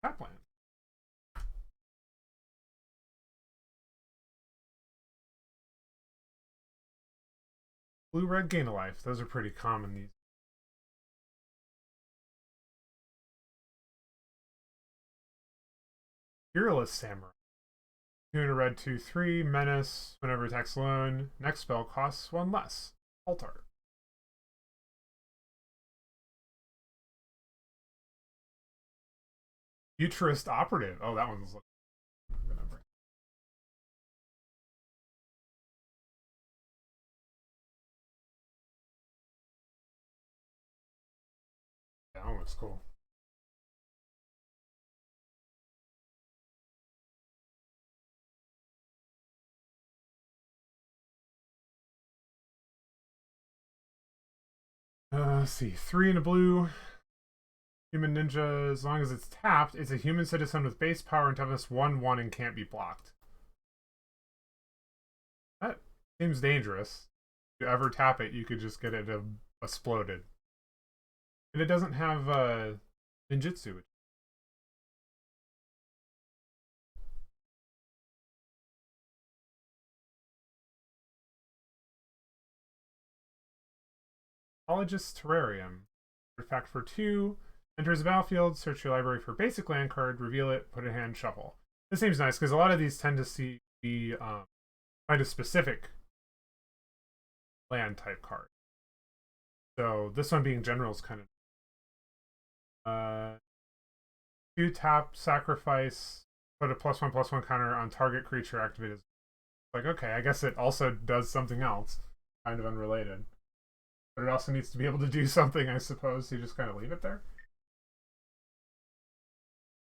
[SPEAKER 1] Tapland. Blue-red gain a life. Those are pretty common these. Fearless Samurai. 2 in a red, 2/3. Menace. Whenever attacks alone. Next spell costs 1 less. Altar. Futurist Operative. Oh, that one's looking. That one looks cool. Let's see. 3 in a blue. Human Ninja, as long as it's tapped, it's a human citizen with base power and toughness 1/1 and can't be blocked. That seems dangerous. If you ever tap it, you could just get it exploded. And it doesn't have ninjutsu. Ologist Terrarium. Artifact for 2. Enters the battlefield, search your library for basic land card, reveal it, put it in hand, shuffle. This seems nice because a lot of these tend to be kind of specific land type card. So this one being general is kind of 2 tap, sacrifice, put a +1/+1 counter on target creature activated. Like, okay, I guess it also does something else, kind of unrelated. But it also needs to be able to do something, I suppose. So you just kind of leave it there.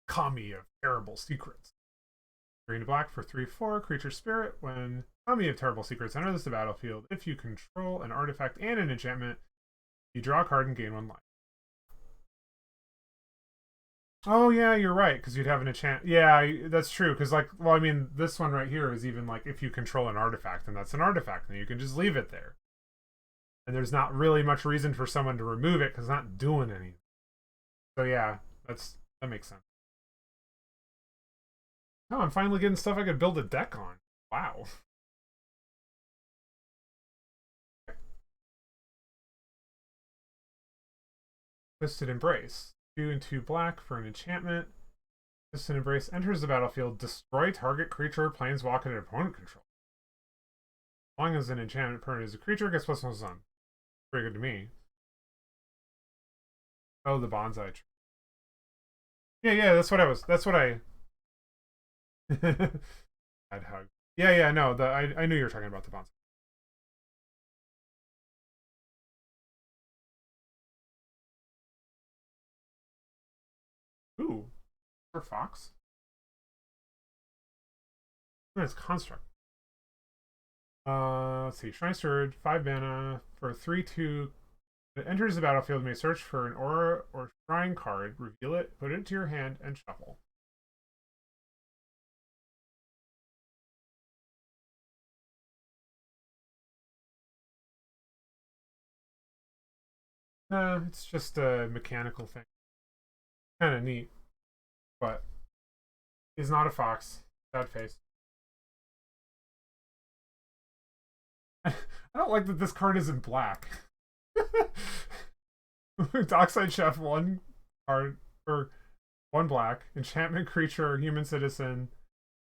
[SPEAKER 1] Kami of Terrible Secrets. Green to black for 3/4. Creature spirit. When Kami of Terrible Secrets enters the battlefield, if you control an artifact and an enchantment, you draw a card and gain 1 life. Oh yeah, you're right, because you'd have an enchant. Yeah, that's true. Because like, well, I mean, this one right here is even like if you control an artifact, and that's an artifact, then you can just leave it there. And there's not really much reason for someone to remove it because it's not doing anything. So yeah, that makes sense. Oh, I'm finally getting stuff I could build a deck on. Wow. Twisted Embrace. 2 and 2 black for an enchantment. Twisted Embrace enters the battlefield. Destroy target creature or planeswalker and opponent control. As long as an enchantment permanent is a creature, gets +1/+1. Pretty good to me. Oh, the bonsai tree. Yeah, that's what I was. That's what I. I'd hug. Yeah, no. I knew you were talking about the bonsai. Ooh, for Fox. That's construct. Let's see. Shrine Steward, 5 mana for 3/2. It enters the battlefield. May search for an aura or shrine card, reveal it, put it into your hand, and shuffle. It's just a mechanical thing. Kind of neat, but is not a fox. Sad face. I don't like that this card isn't black. Dockside Chef, one card, or one black. Enchantment creature, human citizen,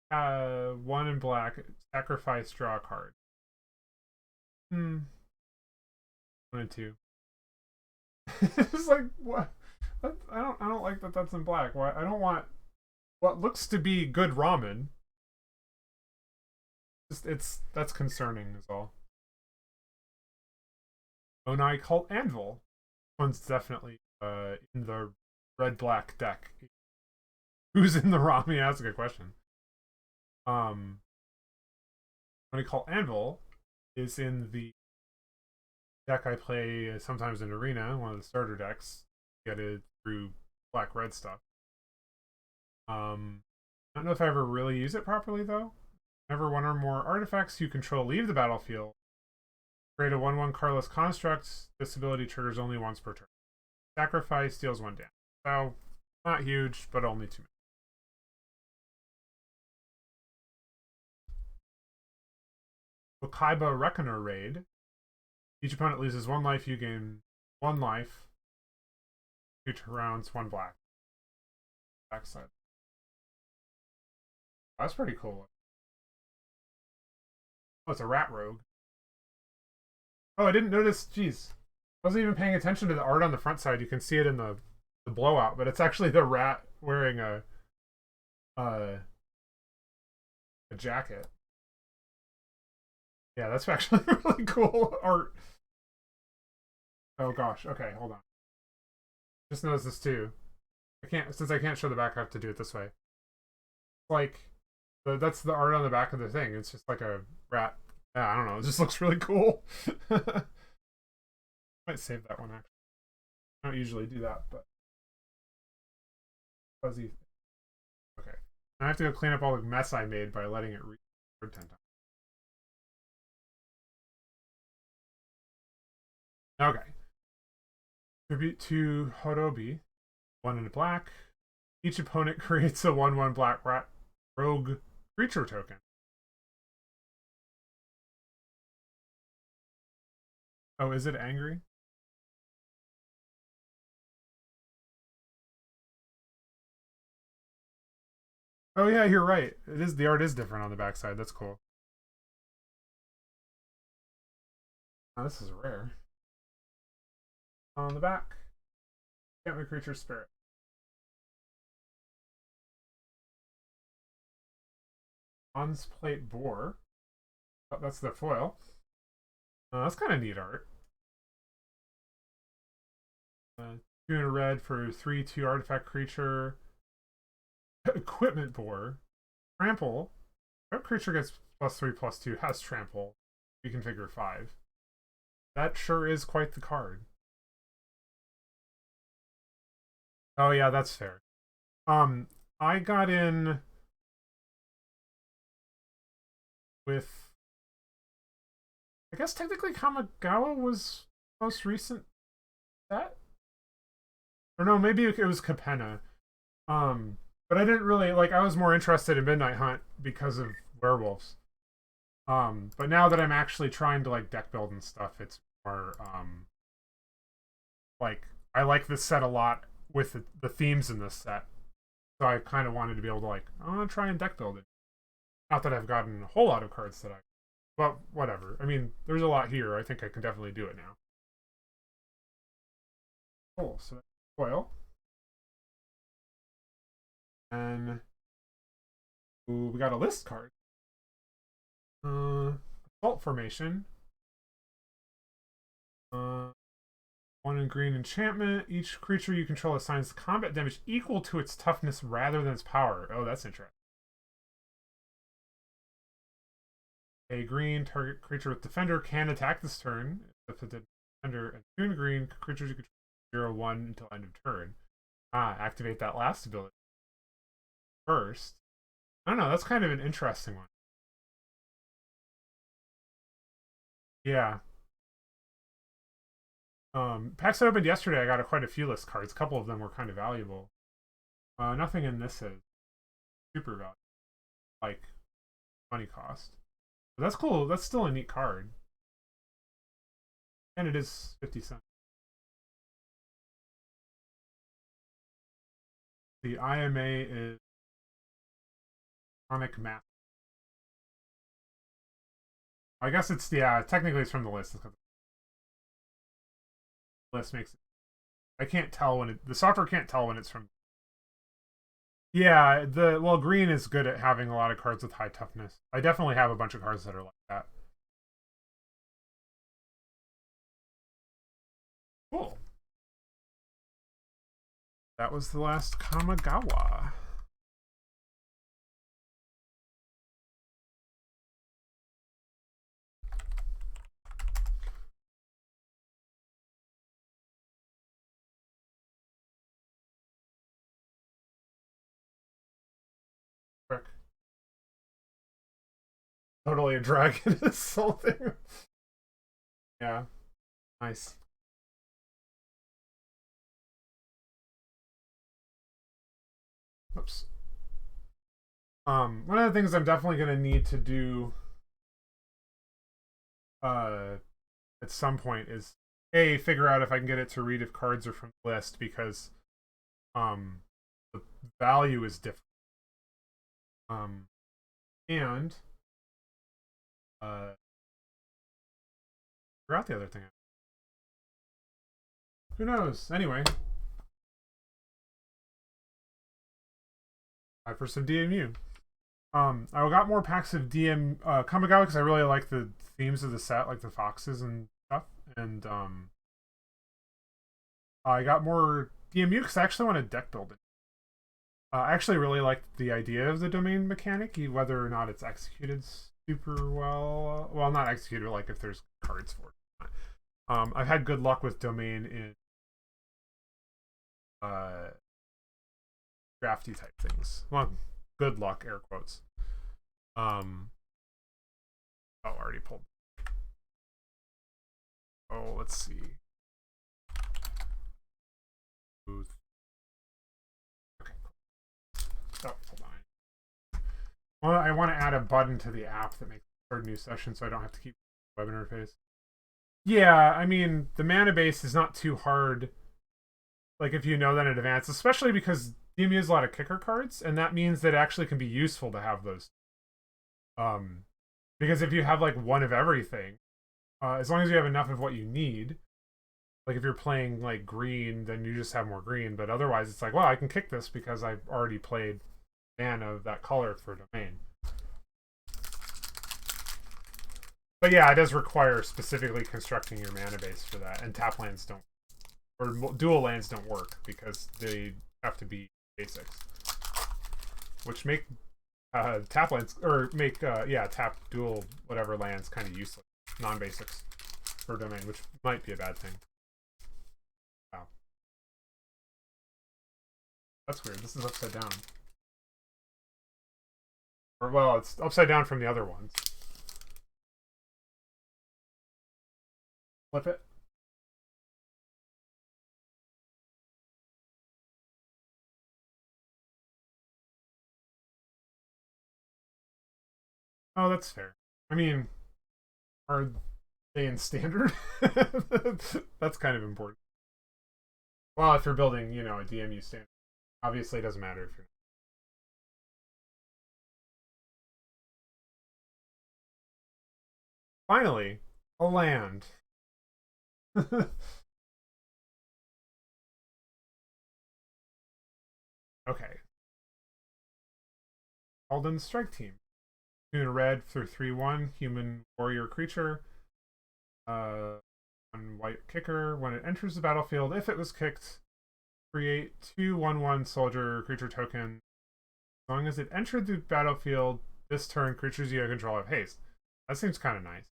[SPEAKER 1] one in black. Sacrifice, draw a card. 1 and 2. It's like, what? I don't like that that's in black. Why? I don't want what looks to be good ramen. That's concerning is all. Onai Cult Anvil. One's definitely in the red black deck. Who's in the ramen? Yeah, that's a good question. Onai Cult Anvil is in the deck I play sometimes in Arena, one of the starter decks. Get it through black red stuff. I don't know if I ever really use it properly though. Whenever one or more artifacts you control leave the battlefield, create a 1/1 cardless construct. This ability triggers only once per turn. Sacrifice deals 1 damage. So, not huge, but only 2 minutes. Wakaiba Reckoner Raid. Each opponent loses 1 life, you gain 1 life. 2 rounds, 1 black. Backside. That's pretty cool. Oh, it's a rat rogue. Oh, I didn't notice. Jeez. I wasn't even paying attention to the art on the front side. You can see it in the blowout, but it's actually the rat wearing a jacket. Yeah, that's actually really cool art. Oh gosh. Okay, hold on. Just noticed this too. Since I can't show the back, I have to do it this way. Like, that's the art on the back of the thing. It's just like a rat. Yeah, I don't know. It just looks really cool. Might save that one actually. I don't usually do that, but fuzzy. Okay, I have to go clean up all the mess I made by letting it read 10 times. Okay. Tribute to Horobi. 1 in black. Each opponent creates a 1/1 black rat rogue creature token. Oh, is it angry? Oh yeah, you're right. It is, the art is different on the backside. That's cool. Oh, this is rare. On the back, enchantment creature spirit. Bronze plate boar. Oh, that's the foil. That's kind of neat art. 2 in a red for 3/2 artifact creature. Equipment boar. Trample. That creature gets +3/+2, has trample. Reconfigure 5. That sure is quite the card. Oh yeah, that's fair. I got in with, I guess technically Kamigawa was most recent set? Or no, maybe it was Capenna. But I didn't really, like, I was more interested in Midnight Hunt because of werewolves. But now that I'm actually trying to, like, deck build and stuff, it's more, like, I like this set a lot with the themes in this set. So I kind of wanted to be able to, like, I want to try and deck build it. Not that I've gotten a whole lot of cards that but whatever. I mean, there's a lot here. I think I can definitely do it now. Cool. So that's foil. And ooh, we got a list card. Assault formation. 1 in green enchantment. Each creature you control assigns combat damage equal to its toughness rather than its power. Oh, that's interesting. A green target creature with defender can attack this turn. If the defender and 2 in green creatures you control 0/1 until end of turn. Activate that last ability first. I don't know. That's kind of an interesting one. Yeah. Packs that opened yesterday, I got quite a few list cards. A couple of them were kind of valuable. Nothing in this is super valuable, like money cost. But that's cool. That's still a neat card. And it is 50 cents. The IMA is Chronic Math. I guess it's, yeah, technically it's from the list. The list makes it. I can't tell when the software can't tell when it's from. Yeah, well, green is good at having a lot of cards with high toughness. I definitely have a bunch of cards that are like that. Cool. That was the last Kamigawa. Quick. Totally a dragon assaulting. Yeah. Nice. Oops. One of the things I'm definitely gonna need to do at some point is figure out if I can get it to read if cards are from the list, because the value is different. And forgot the other thing. Who knows? Anyway, time for some DMU. I got more packs of Kamigawa because I really like the themes of the set, like the foxes and stuff. And I got more DMU because I actually want to deck build it. I actually really like the idea of the domain mechanic, whether or not it's executed super well. Well, not executed, like if there's cards for it. I've had good luck with domain in drafty type things. Well, good luck, air quotes. Already pulled. Oh, let's see. Okay. Oh, hold on. Well, I want to add a button to the app that makes start a new session, so I don't have to keep the web interface. Yeah, I mean, the mana base is not too hard. Like, if you know that in advance, especially because DMU has a lot of kicker cards, and that means that it actually can be useful to have those. Because if you have like one of everything, as long as you have enough of what you need, like if you're playing like green, then you just have more green. But otherwise, it's like, well, I can kick this because I've already played mana of that color for domain. But yeah, it does require specifically constructing your mana base for that, and tap lands don't, or dual lands don't work because they have to be basics, which make tap lands, or make tap dual whatever lands kind of useless, non-basics for domain, which might be a bad thing. Wow, that's weird. This is upside down, or well, it's upside down from the other ones. Flip it. Oh, that's fair. I mean, are they in standard? That's kind of important. Well, if you're building, a DMU standard, obviously it doesn't matter if you're. Finally, a land. Okay. Alden Strike Team. 2 red for 3/1, human warrior creature. One white kicker. When it enters the battlefield, if it was kicked, create 2/1/1 soldier creature token. As long as it entered the battlefield this turn, creatures you control have haste. That seems kind of nice.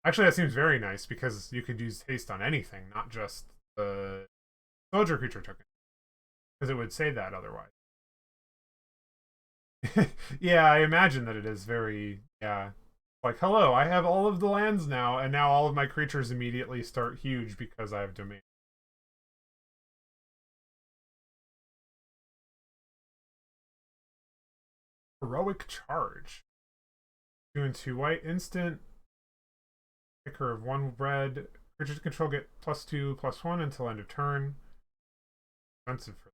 [SPEAKER 1] Actually, that seems very nice because you could use haste on anything, not just the soldier creature token, because it would say that otherwise. Yeah, I imagine that it is very, yeah. Like, hello, I have all of the lands now, and now all of my creatures immediately start huge because I have domain. Heroic Charge. 2 and 2 white instant. Kicker of 1 red. Creatures you control get +2/+1 until end of turn. Expensive for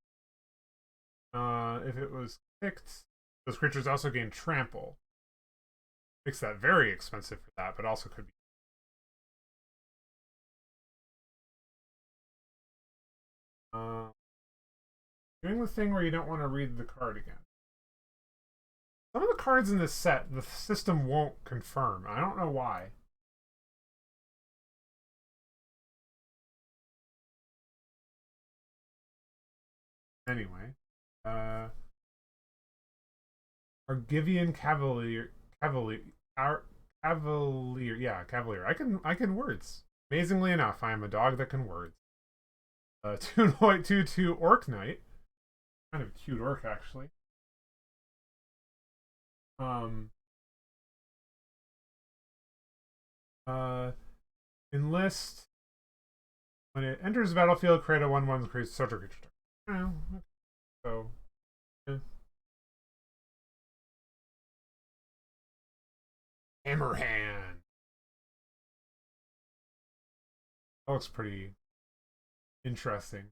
[SPEAKER 1] if it was kicked, those creatures also gain trample. Makes that very expensive for that, but also could be. Doing the thing where you don't want to read the card again. Some of the cards in this set, the system won't confirm. I don't know why. Anyway, Argivian Cavalier. Yeah, Cavalier. I can words. Amazingly enough, I am a dog that can words. 2 2 Orc Knight. Kind of cute orc, actually. Um, Enlist. When it enters the battlefield, create a 1/1 creates social creature. Oh, okay. So, yeah. Hammerhand. That looks pretty interesting.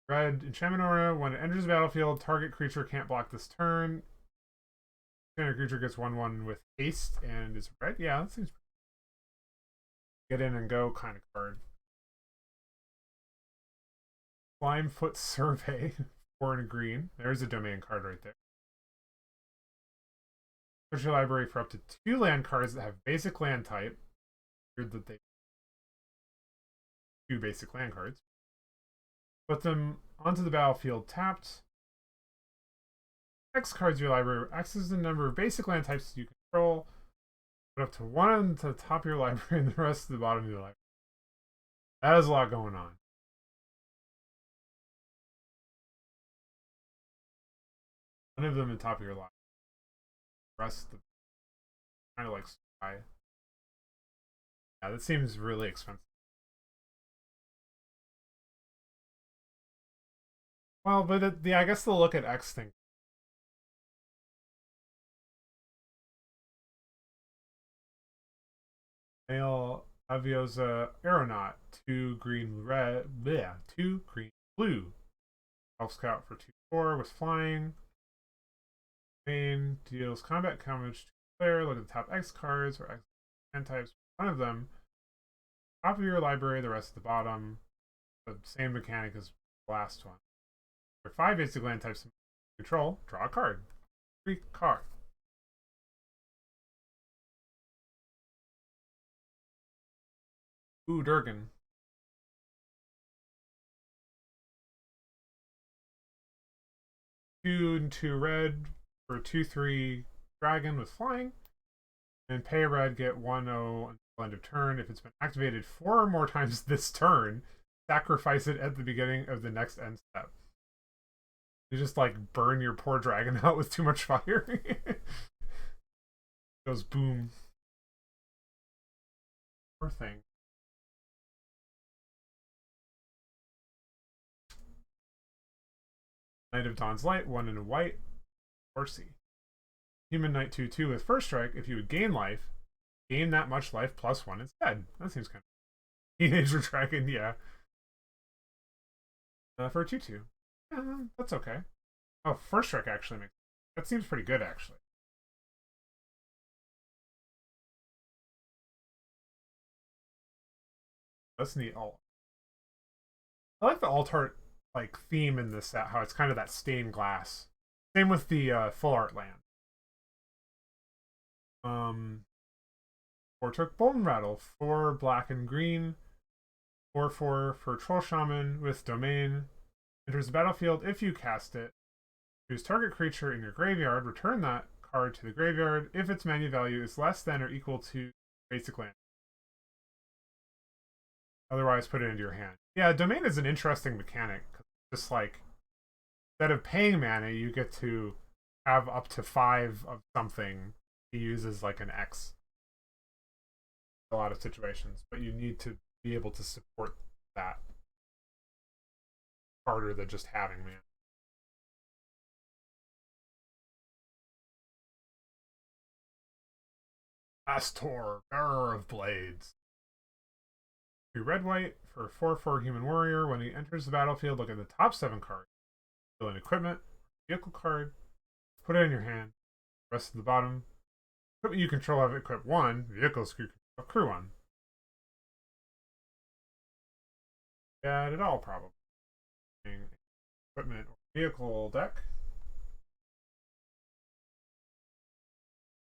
[SPEAKER 1] Red enchantment aura. When it enters the battlefield, target creature can't block this turn. Standard creature gets 1/1 with haste and is red. Yeah, that seems get in and go kind of card. Slimefoot Survey. 4 and a green. There's a domain card right there. Search your library for up to 2 land cards that have basic land type. Weird that they 2 basic land cards. Put them onto the battlefield tapped. X cards in your library. X is the number of basic land types you control. Put up to 1 on the top of your library and the rest to the bottom of your library. That is a lot going on. One of them at the top of your library. The rest the kind of like sky. Yeah, that seems really expensive. Well, but I guess they'll look at X thing. Male Aviosa Aeronaut, 2 green red, bleh, 2 green blue. Elf Scout for 2/4 with flying. Main deals combat damage to player. Look at the top X cards or X land types. One of them. Top of your library, the rest at the bottom. The same mechanic as the last one. For 5 basic land types control, draw a card. 3 card. Ooh, Durgan. 2 and 2 red for 2/3 dragon with flying. And pay a red, get 1/0 until end of turn. If it's been activated 4 or more times this turn, sacrifice it at the beginning of the next end step. You just like burn your poor dragon out with too much fire. Goes boom. Poor thing. Knight of Dawn's Light, 1 and a white. Horsey. Human Knight 2/2 with first strike. If you would gain life, gain that much life +1 instead. That seems kind of teenager dragon, yeah. For a 2/2. Yeah, that's okay. Oh, first strike actually makes that seems pretty good actually. That's neat. All I like the alt art like theme in this set. How it's kind of that stained glass. Same with the full art land. Or took Bolton Rattle, 4 black and green, 4/4 for Troll Shaman with Domain. Enters the battlefield if you cast it. Choose target creature in your graveyard, return that card to the graveyard if its mana value is less than or equal to basic land. Otherwise, put it into your hand. Yeah, Domain is an interesting mechanic. Just like, instead of paying mana, you get to have up to 5 of something to use as like an X. A lot of situations, but you need to be able to support that harder than just having mana. Astor, bearer of blades. 3 red white for a 4/4 human warrior. When he enters the battlefield, look at the top 7 cards. Fill an equipment, vehicle card, put it in your hand. The rest of the bottom. Equipment you control have equip 1, vehicles you control crew 1. Got it all, probably. Equipment or vehicle deck.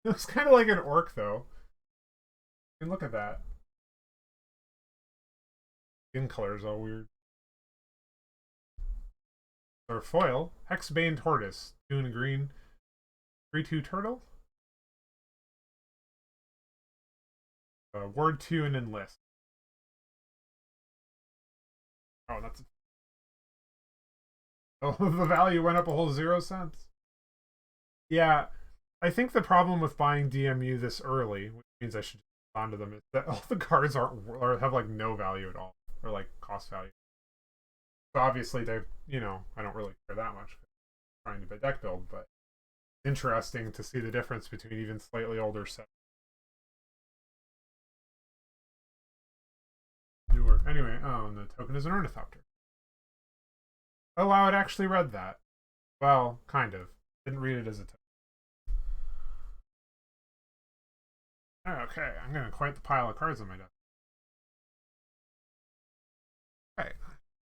[SPEAKER 1] It looks kind of like an orc, though. And look at that. Skin color is all weird. Or foil, Hexbane Tortoise, 2 and a green, 3/2 turtle. Ward 2 and enlist. Oh, that's. Oh, the value went up a whole 0 cents. Yeah, I think the problem with buying DMU this early, which means I should hold on to them, is that all the cards aren't or have like no value at all, or like cost value. So obviously they, I don't really care that much trying to deck build, but interesting to see the difference between even slightly older sets. Newer. Anyway, oh, and the token is an ornithopter. Oh wow, it actually read that. Well, kind of. Didn't read it as a token. Okay, I'm gonna quiet the pile of cards on my desk. Okay,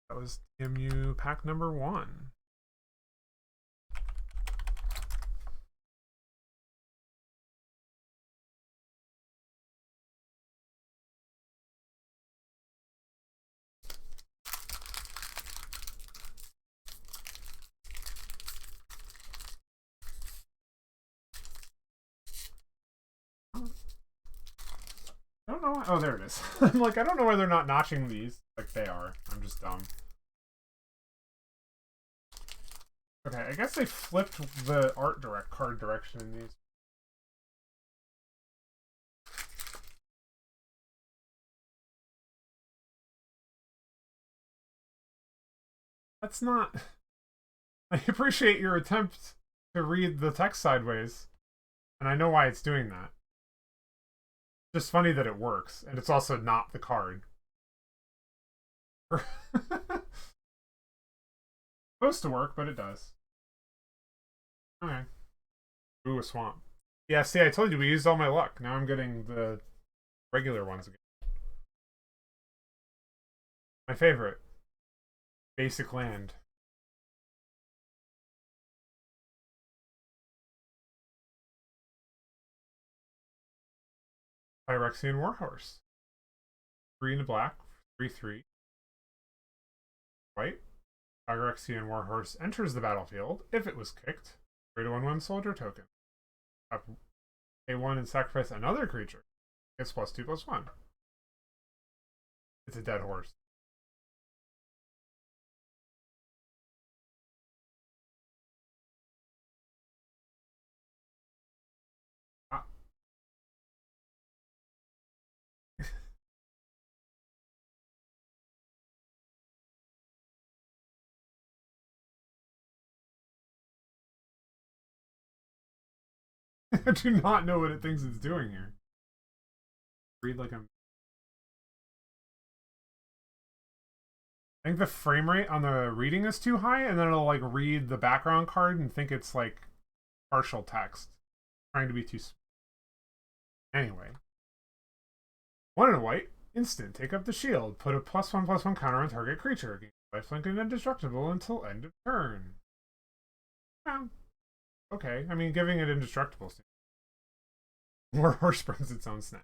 [SPEAKER 1] that was DMU pack number 1. I don't know why. Oh, there it is. I'm like, I don't know why they're not notching these. Like, they are. I'm just dumb. Okay, I guess they flipped the card direction in these. That's not. I appreciate your attempt to read the text sideways, and I know why it's doing that. Just funny that it works, and it's also not the card. Supposed to work, but it does. Okay. Ooh, a swamp. Yeah, see, I told you we used all my luck. Now I'm getting the regular ones again. My favorite. Basic land. Phyrexian Warhorse. 3 and a black. 3/3. White. Phyrexian Warhorse enters the battlefield if it was kicked. Create a 1/1 soldier token. Up A1 and sacrifice another creature. It's +2/+1. It's a dead horse. Ah. I do not know what it thinks it's doing here. Read like I'm. I think the frame rate on the reading is too high, and then it'll like read the background card and think it's like partial text. Trying to be too. Anyway. 1 and a white. Instant. Take up the shield. Put a +1/+1 counter on target creature. Gain lifelink and indestructible until end of turn. Oh, okay. I mean, giving it indestructible. More horse brings its own snap.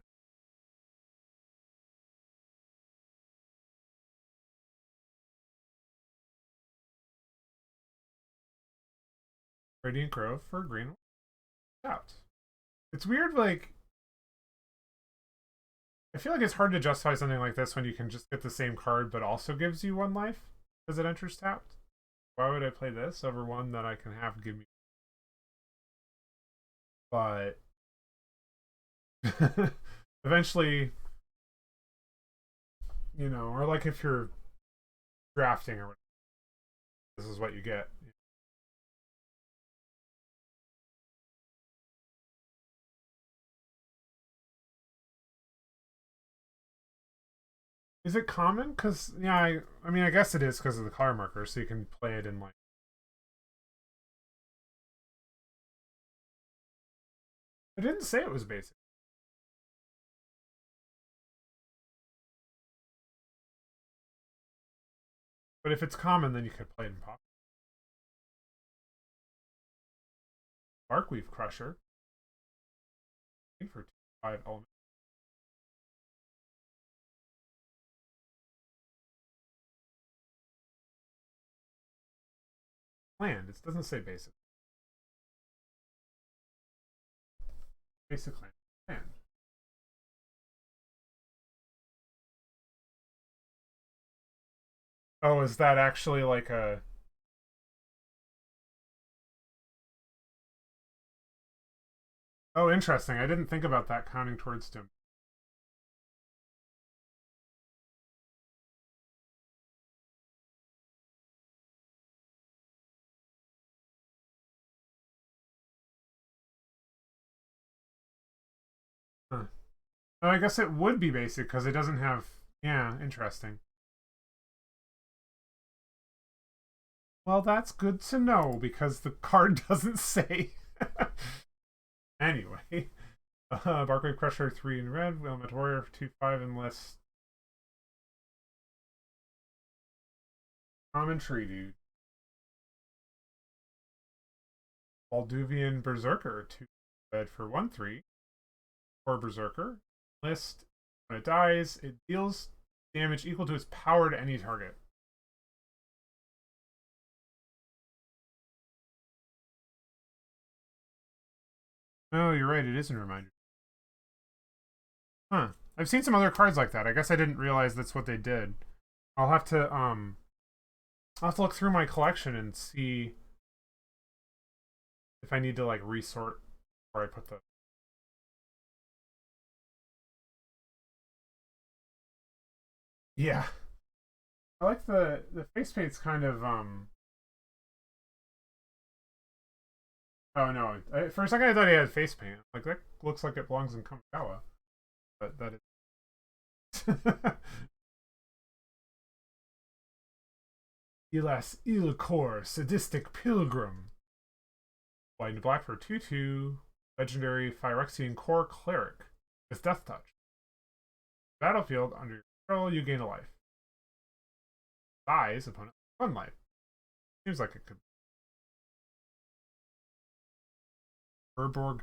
[SPEAKER 1] Radiant Grove for green. Out. It's weird, like. I feel like it's hard to justify something like this when you can just get the same card but also gives you 1 life as it enters tapped. Why would I play this over one that I can have give me? But eventually, or like if you're drafting or whatever, this is what you get. Is it common? Because, yeah, I mean, I guess it is because of the color marker, so you can play it in, like... I didn't say it was basic. But if it's common, then you could play it in pop. Barkweave Crusher. For 5 elements. Land. It doesn't say basic. Basic land. Land. Oh, is that actually like a... Oh, interesting. I didn't think about that counting towards Doom. Huh. Oh, I guess it would be basic because it doesn't have... Yeah, interesting. Well, that's good to know because the card doesn't say. Anyway. Barclay Crusher 3 in red, Element Warrior 2/5 enlist. Common tree, dude. Balduvian Berserker 2 red for 1/3. Or Berserker. List. When it dies, it deals damage equal to its power to any target. Oh, you're right. It is a reminder. Huh. I've seen some other cards like that. I guess I didn't realize that's what they did. I'll have to I'll have to look through my collection and see if I need to like resort where I put the... Yeah. I like the face paint's kind of oh no. For a second I thought he had face paint. Like that looks like it belongs in Kamigawa. But that is Elas Ilcor, Sadistic Pilgrim. White and black for 2/2. Legendary Phyrexian Core Cleric with Death Touch. Battlefield, under your control, you gain a life. Dies, opponent 1 life. Seems like it could. Urborg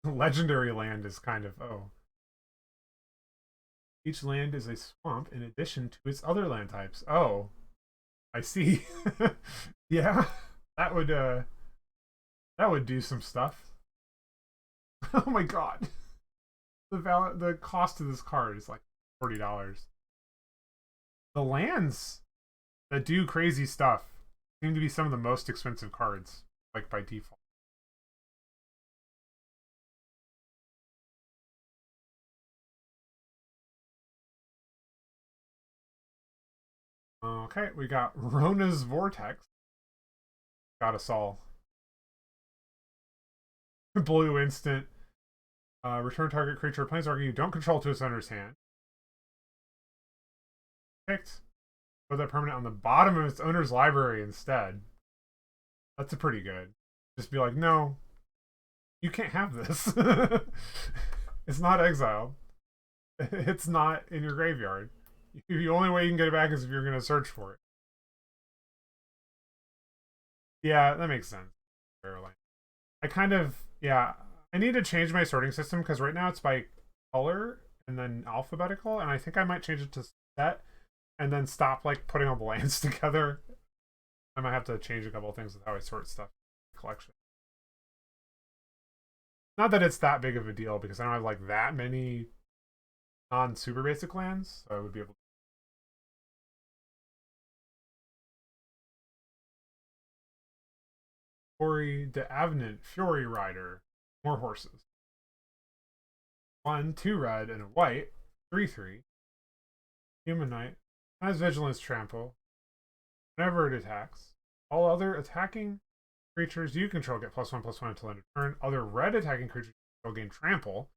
[SPEAKER 1] Legendary land is kind of... Oh. Each land is a swamp in addition to its other land types. Oh. I see. Yeah. That would do some stuff. Oh my god. The cost of this card is like $40. The lands that do crazy stuff seem to be some of the most expensive cards, like by default. Okay, we got Rona's Vortex. Got us all. Blue instant. Return target creature or planeswalker you don't control to its owner's hand. Picked. Put that permanent on the bottom of its owner's library instead. That's a pretty good. Just be like, no, you can't have this. It's not exiled. It's not in your graveyard. The only way you can get it back is if you're going to search for it. Yeah, that makes sense. I kind of, yeah, I need to change my sorting system because right now it's by color and then alphabetical, and I think I might change it to set and then stop like putting all the lands together. I might have to change a couple of things with how I sort stuff in the collection. Not that it's that big of a deal because I don't have like that many non-super basic lands, so I would be able to... Ori the Avenant Fury Rider. More horses. 1, 2 red, and a white. 3/3. Human Knight. Has Vigilance Trample. Whenever it attacks. All other attacking creatures you control get +1/+1 until end of turn. Other red attacking creatures will gain trample.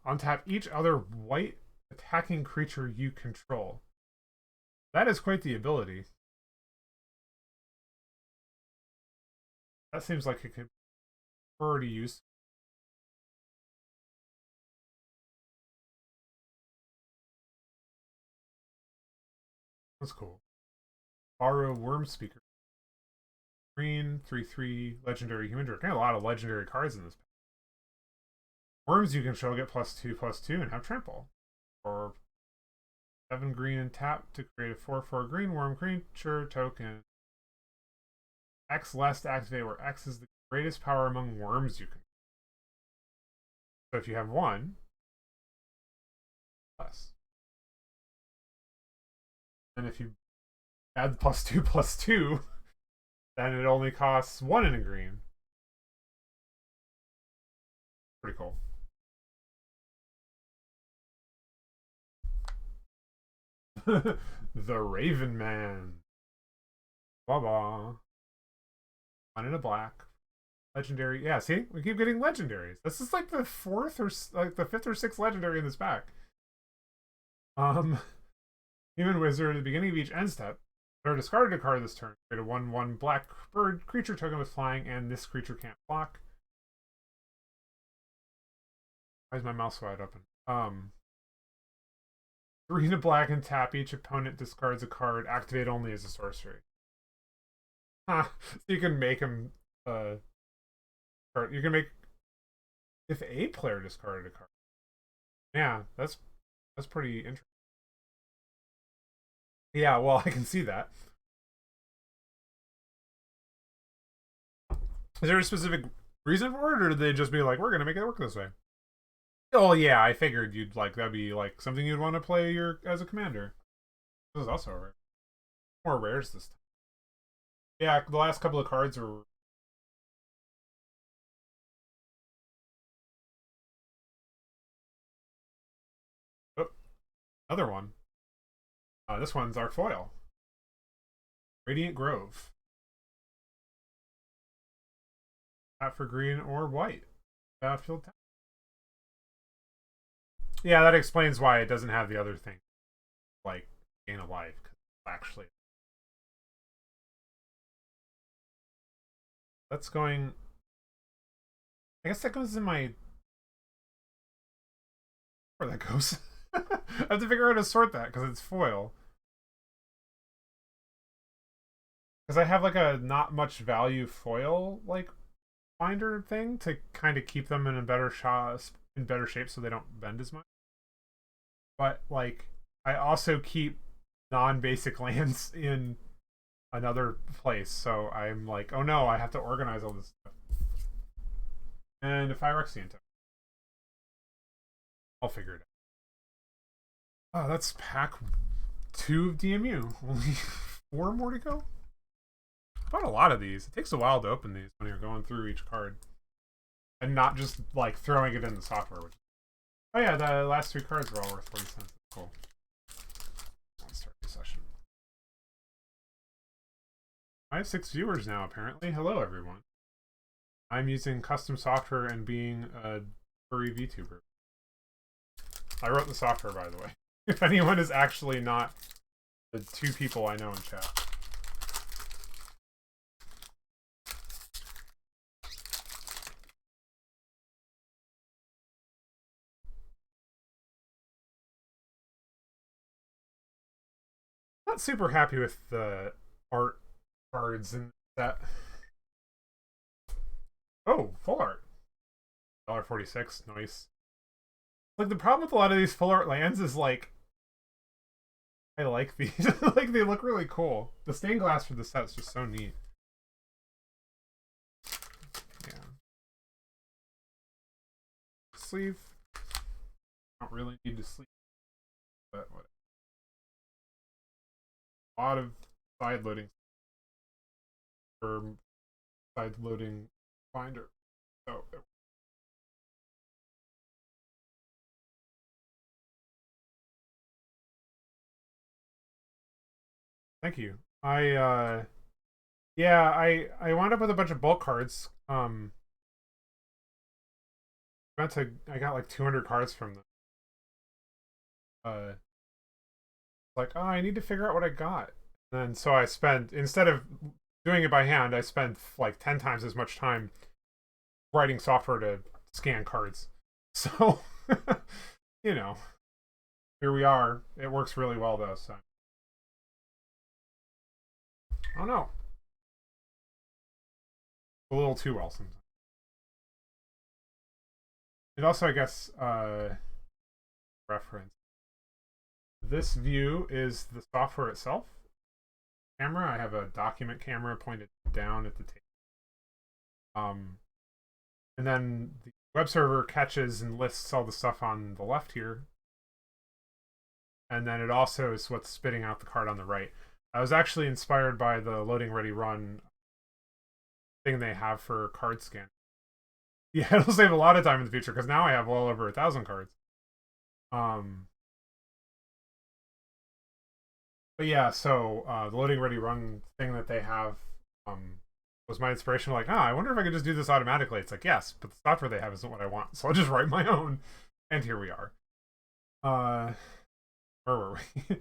[SPEAKER 1] Untap each other white attacking creature you control. That is quite the ability. That seems like it could already use. That's cool. Borrow Worm Speaker. Green, 3/3, legendary human direct. Got a lot of legendary cards in this pack. Worms you control get +2/+2 and have trample. Or 7 green and tap to create a 4/4 green worm creature token. X less to activate, where X is the greatest power among worms you can. So if you have one, less. And if you add +2/+2, then it only costs 1 in a green. Pretty cool. The Raven Man. Blah. 1 in a black. Legendary. Yeah, see? We keep getting legendaries. This is like the fourth or like the fifth or sixth legendary in this pack. Human Wizard, at the beginning of each end step, or discarded a card this turn. Create a 1/1 black bird creature token with flying, and this creature can't block. Why is my mouse wide open? 3 in a black and tap. Each opponent discards a card. Activate only as a sorcery. So you can make him you can make if a player discarded a card. Yeah, that's pretty interesting. Yeah, well, I can see that. Is there a specific reason for it, or did they just be like, we're gonna make it work this way? Oh yeah, I figured you'd like that'd be like something you'd want to play your as a commander. This is also rare. More rares this time. Yeah, the last couple of cards were. Oh, another one. This one's our foil. Radiant Grove. Tap for green or white. Battlefield tap. Yeah, that explains why it doesn't have the other thing, like gain a life. Actually, that's going. I guess that goes in my. Where that goes. I have to figure out how to sort that because it's foil. Because I have like a not much value foil like binder thing to kind of keep them in a better shape so they don't bend as much. But like I also keep non-basic lands in another place, so I'm like, oh no, I have to organize all this stuff. And if Phyrexian token, I'll figure it out. Oh, that's pack 2 of DMU. Only 4 more to go. Bought a lot of these. It takes a while to open these when you're going through each card, and not just like throwing it in the software. Oh yeah, the last 3 cards were all worth 40 cents. Cool. Let's start the session. I have 6 viewers now, apparently. Hello, everyone. I'm using custom software and being a furry VTuber. I wrote the software, by the way. If anyone is actually not the 2 people I know in chat. Not super happy with the art cards in that. Oh, full art. $1.46, nice. Like the problem with a lot of these full art lands is like I like these. Like they look really cool. The stained glass for the set's just so neat. Yeah. Sleeve. Don't really need to sleeve, but what? A lot of side loading for side loading binder. So thank you. Yeah, I wound up with a bunch of bulk cards. I got like 200 cards from them. Like, oh, I need to figure out what I got. And so I spent, instead of doing it by hand, I spent like 10 times as much time writing software to scan cards. So, you know, here we are. It works really well though. So, oh no, a little too well sometimes. It also, I guess, reference. This view is the software itself. Camera. I have a document camera pointed down at the table. And then the web server catches and lists all the stuff on the left here, and then it also is what's spitting out the card on the right. I was actually inspired by the loading ready run thing they have for card scan. Yeah, it'll save a lot of time in the future because now I have well over 1,000 cards. Um, but yeah, so the loading ready run thing that they have was my inspiration. Like, I wonder if I could just do this automatically. It's like, yes, but the software they have isn't what I want, so I'll just write my own. And here we are. Where were we?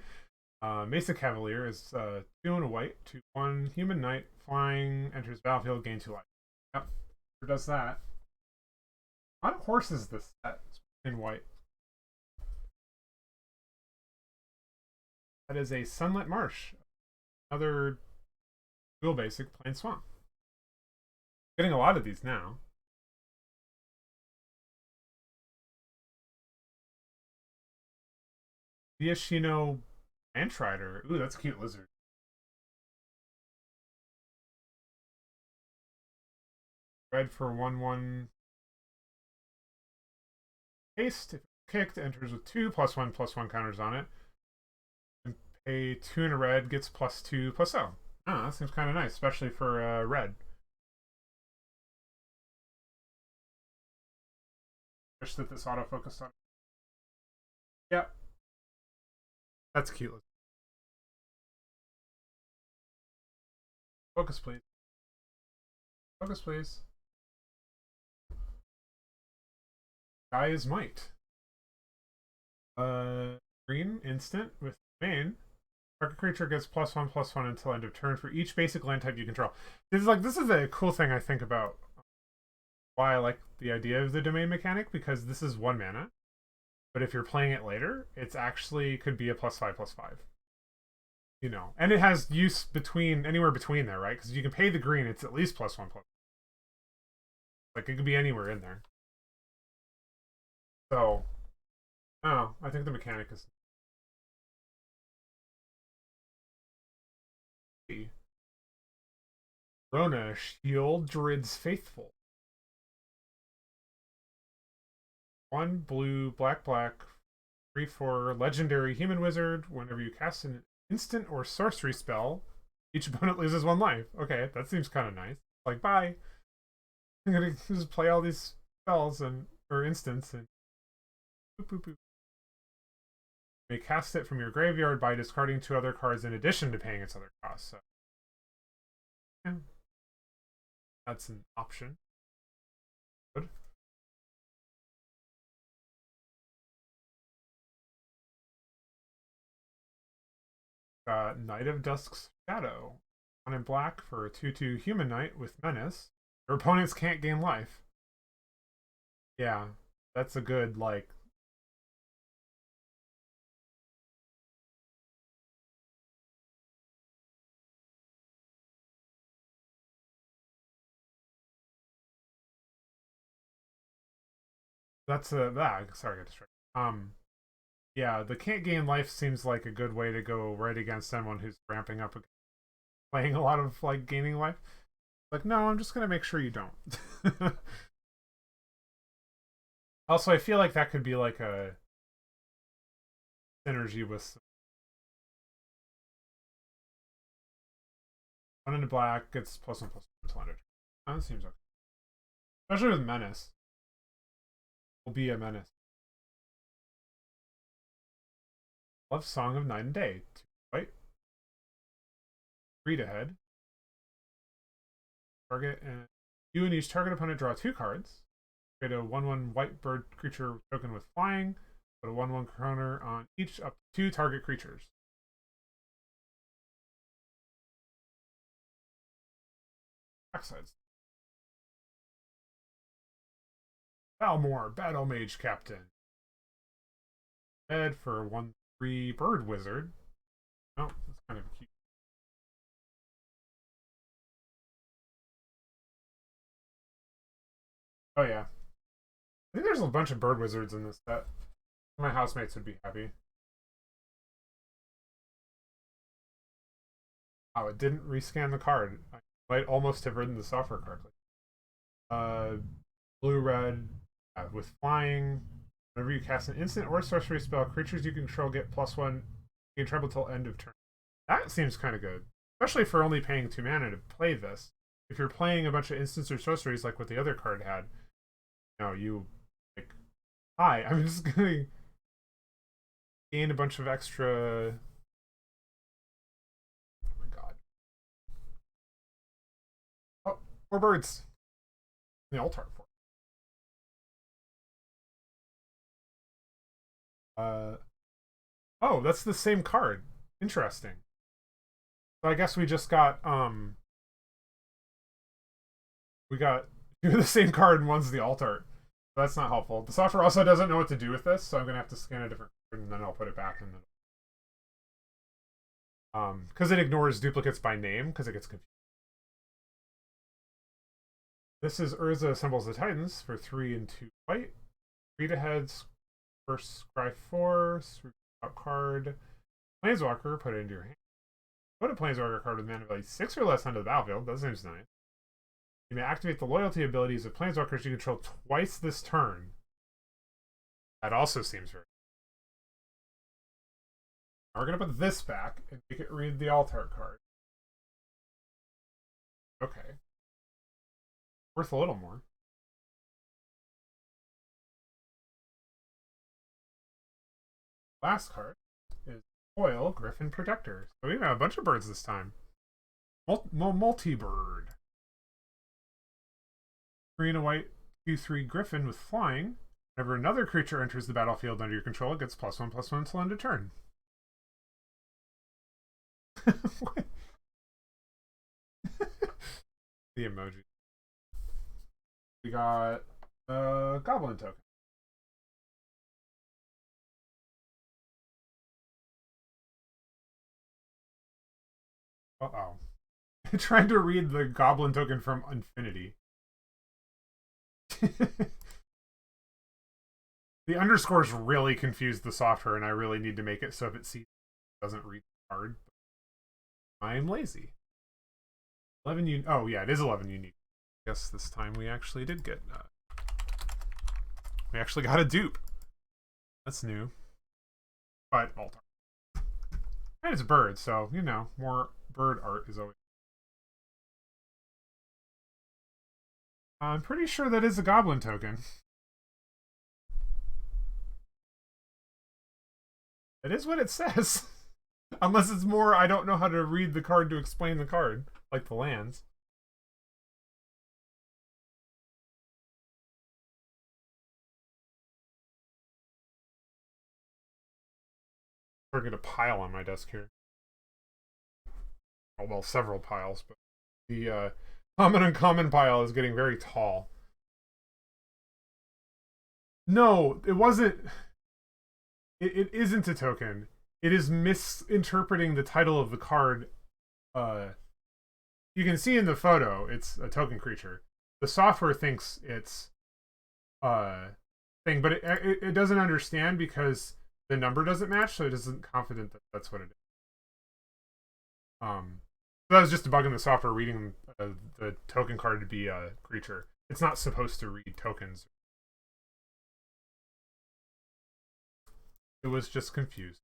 [SPEAKER 1] Mesa Cavalier is 2 and a white, 2/1 human knight, flying, enters battlefield, gain 2 life. Yep, sure does that. A lot of horses this set in white. That is a Sunlit Marsh. Another dual basic plain swamp. Getting a lot of these now. Diashino Antrider. Ooh, that's a cute lizard. Red for 1/1 haste. If kicked, enters with 2+1/+1 counters on it. And pay 2 and a red, gets +2/+0. Oh, that seems kind of nice, especially for red. Wish that this autofocused on. Yep. That's cute. Focus, please. Focus, please. Guy is might. Green instant with main. Target creature gets +1/+1 until end of turn for each basic land type you control. This is a cool thing I think about why I like the idea of the domain mechanic, because this is 1 mana. But if you're playing it later, it's actually could be a +5/+5. And it has use anywhere between there, right? Because if you can pay the green, it's at least +1/+. Like, it could be anywhere in there. So, I think the mechanic is. Rona, Shield Druid's Faithful. 1 blue, black, 3/4 legendary human wizard. Whenever you cast an instant or sorcery spell, each opponent loses 1 life. Okay, that seems kind of nice. Like, bye. I'm gonna just play all these spells or instants and boop, boop, boop. You may cast it from your graveyard by discarding 2 other cards in addition to paying its other costs. So, yeah, that's an option. Good. Knight of Dusk's Shadow. 1 in black for a 2/2 human knight with menace. Your opponents can't gain life. Yeah, that's a good, like. That's a. Sorry, I got distracted. Yeah, the can't gain life seems like a good way to go right against someone who's ramping up, playing a lot of, like, gaining life. Like, no, I'm just gonna make sure you don't. Also, I feel like that could be like a synergy with 1 into black gets +1/+1 until end of turn. That seems okay. Especially with menace. Will be a menace. Love Song of Night and Day. 2 white. Read ahead. target, and you and each target opponent draw 2 cards. Create a 1/1 white bird creature token with flying. Put a 1/1 counter on each up to 2 target creatures. Backsides. Balmor, Battle Mage Captain. Dead for 1/3 Bird Wizard. Oh, that's kind of cute. Oh yeah. I think there's a bunch of Bird Wizards in this set. My housemates would be happy. Oh, it didn't rescan the card. I might almost have written the software correctly. Blue-red with flying. Whenever you cast an instant or sorcery spell, creatures you control get +1. You can trouble till end of turn. That seems kind of good, especially for only paying 2 mana to play this. If you're playing a bunch of instants or sorceries like what the other card had, you like, hi, I'm just gonna gain a bunch of extra. Oh my god! Oh, 4 birds. The altar for. Oh, that's the same card. Interesting. So I guess we just got we got the same card and one's the altar. That's not helpful. The software also doesn't know what to do with this, so I'm gonna have to scan a different card and then I'll put it back in the because it ignores duplicates by name because it gets confused. This is Urza Assembles the Titans for 3 and 2 white. Read aheads. First scry 4, top card. Planeswalker, put it into your hand. Put a Planeswalker card with mana value 6 or less onto the battlefield. That seems nice. You may activate the loyalty abilities of Planeswalkers you control twice this turn. That also seems very. Now we're going to put this back and make it read the altar card. Okay. Worth a little more. Last card is Foil Griffin Protector. So we have a bunch of birds this time. Multi-bird. 3 and a white, 2/3 Griffin with flying. Whenever another creature enters the battlefield under your control, it gets +1/+1 until end of turn. The emoji. We got a goblin token. Uh-oh. Trying to read the goblin token from Infinity. The underscores really confused the software, and I really need to make it so if it sees it doesn't read hard. I'm lazy. 11 oh yeah, it is 11 unique. I guess this time we actually did get we actually got a dupe. That's new. But altar. And it's a bird, so more bird art is always. I'm pretty sure that is a goblin token. It is what it says. Unless it's more, I don't know how to read the card to explain the card, like the lands. We're going to pile on my desk here. Oh, well, several piles, but the common uncommon pile is getting very tall. No, it wasn't. It isn't a token. It is misinterpreting the title of the card. You can see in the photo, it's a token creature. The software thinks it's thing, but it doesn't understand because the number doesn't match, so it isn't confident that that's what it is. So that was just a bug in the software reading the token card to be a creature. It's not supposed to read tokens. It was just confused.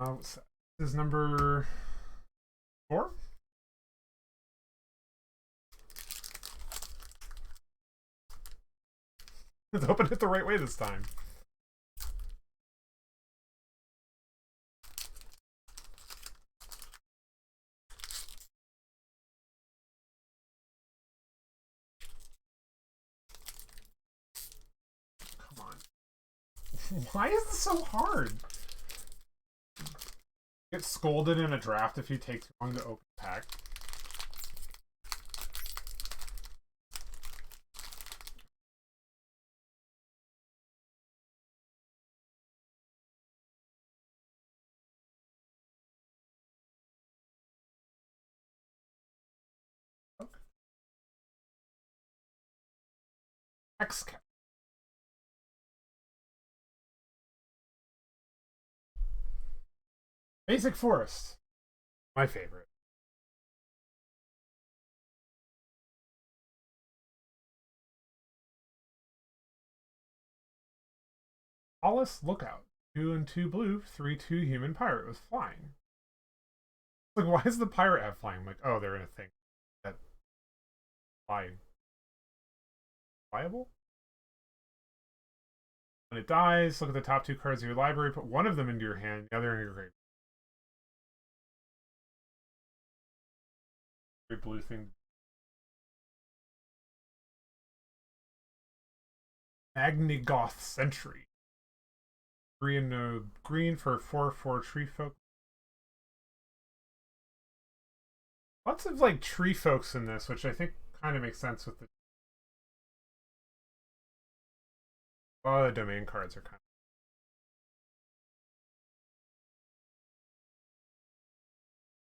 [SPEAKER 1] This is number 4. Let's open it the right way this time. Why is this so hard? Get scolded in a draft if you take too long to open a pack. Okay. X-Cat. Basic Forest. My favorite. Hollis Lookout. 2 and 2 blue, 3/2 human pirate with flying. Like, why does the pirate have flying? I'm like, oh, they're in a thing that fly. Flyable? When it dies, look at the top 2 cards of your library, put one of them into your hand, the other in your grave. Great blue thing. Magnigoth Sentry. 3 and no green for 4/4 tree folk. Lots of like tree folks in this, which I think kind of makes sense with the. A lot of the domain cards are kind of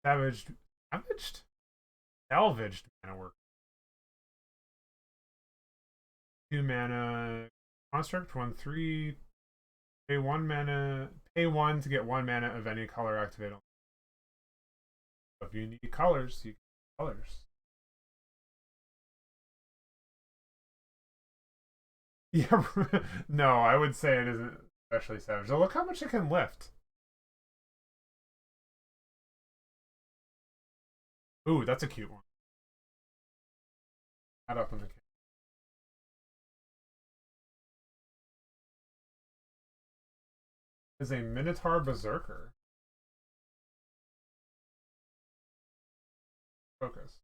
[SPEAKER 1] savaged, salvaged mana work. 2 mana construct, 1/3. Pay 1 mana. Pay 1 to get 1 mana of any color activated. If you need colors, you get colors. Yeah, no, I would say it isn't especially savage. Oh, look how much it can lift. Ooh, that's a cute one. Add up in the is a Minotaur Berserker. Focus.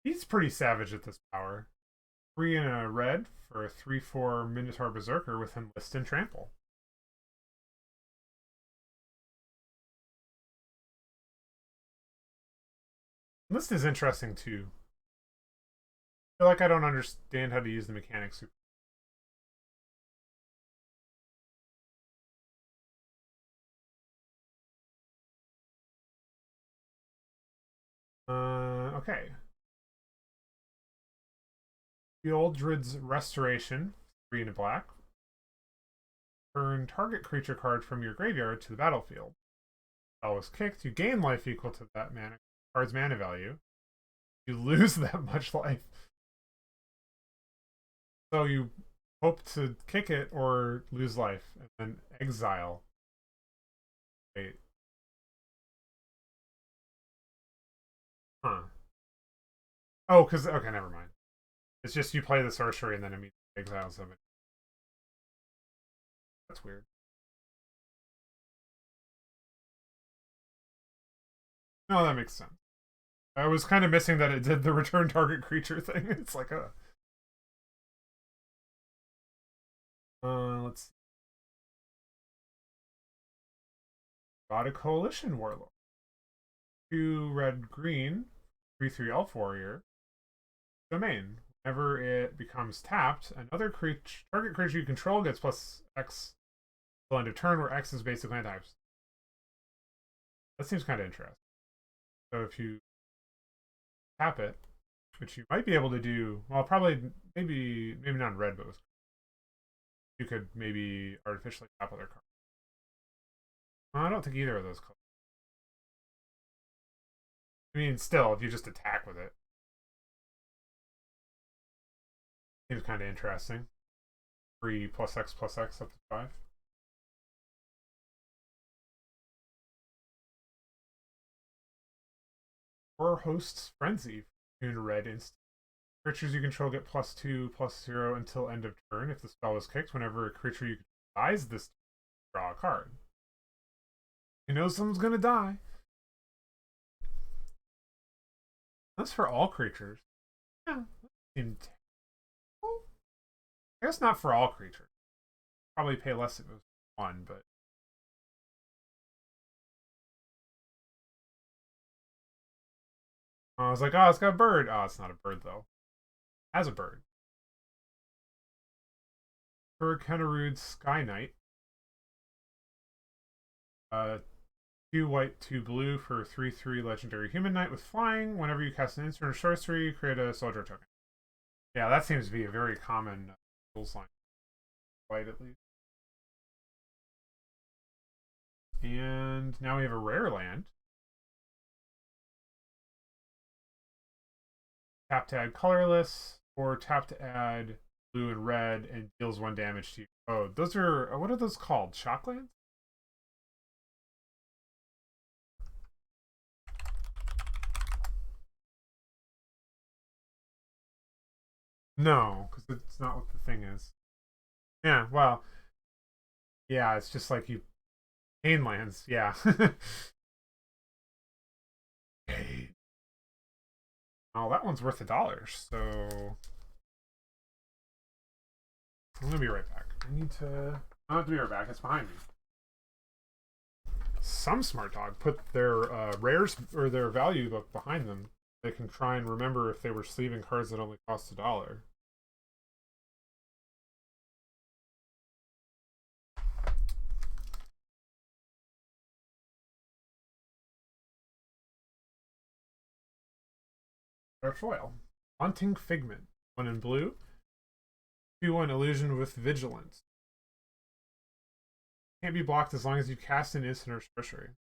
[SPEAKER 1] He's pretty savage at this power. 3 and a red for a 3/4 Minotaur Berserker with Enlist and Trample. Enlist is interesting too. I feel like I don't understand how to use the mechanics. Okay. Fieldred's Restoration, 3 and a black. Turn target creature card from your graveyard to the battlefield. Spell was kicked. You gain life equal to that mana card's mana value. You lose that much life. So you hope to kick it or lose life, and then exile. Wait. Huh. Oh, because okay, never mind. It's just you play the sorcery and then immediately exile somebody. That's weird. No, that makes sense. I was kind of missing that it did the return target creature thing. It's like a. Let's see. Got a Coalition Warlord. 2 red green, 3/3 Elf Warrior. Domain. Whenever it becomes tapped, another target creature you control gets plus X till end of turn, where X is basic land types. That seems kind of interesting. So if you tap it, which you might be able to do, well, probably maybe not in red, but with, you could maybe artificially tap other cards. Well, I don't think either of those colors. I mean, still, if you just attack with it, seems kind of interesting. 3 plus X up to 5. Or Host's Frenzy. 2 red instant. Creatures you control get +2/+0 until end of turn. If the spell is kicked, whenever a creature you control dies this turn, draw a card. You know someone's gonna die. That's for all creatures. Yeah. I guess not for all creatures. Probably pay less if it was one, but I was like, oh, it's got a bird. Oh, it's not a bird though. It has a bird. For Kennerude's Sky Knight. 2 white, 2 blue for 3/3 legendary human knight with flying. Whenever you cast an instant or sorcery, create a soldier token. Yeah, that seems to be a very common rules line. White at least. And now we have a rare land. Tap to add colorless, or tap to add blue and red and deals 1 damage to you. Oh, those are, what are those called? Shocklands? No, because it's not what the thing is. Yeah, well, yeah, it's just like you pain lands. Yeah. Oh, that one's worth $1. So I'm gonna be right back. I need to. I don't have to be right back. It's behind me. Some smart dog put their rares or their value book behind them. They can try and remember if they were sleeving cards that only cost $1. Their foil. Haunting Figment. 1 in blue. 2/1 illusion with vigilance. Can't be blocked as long as you cast an instant or sorcery.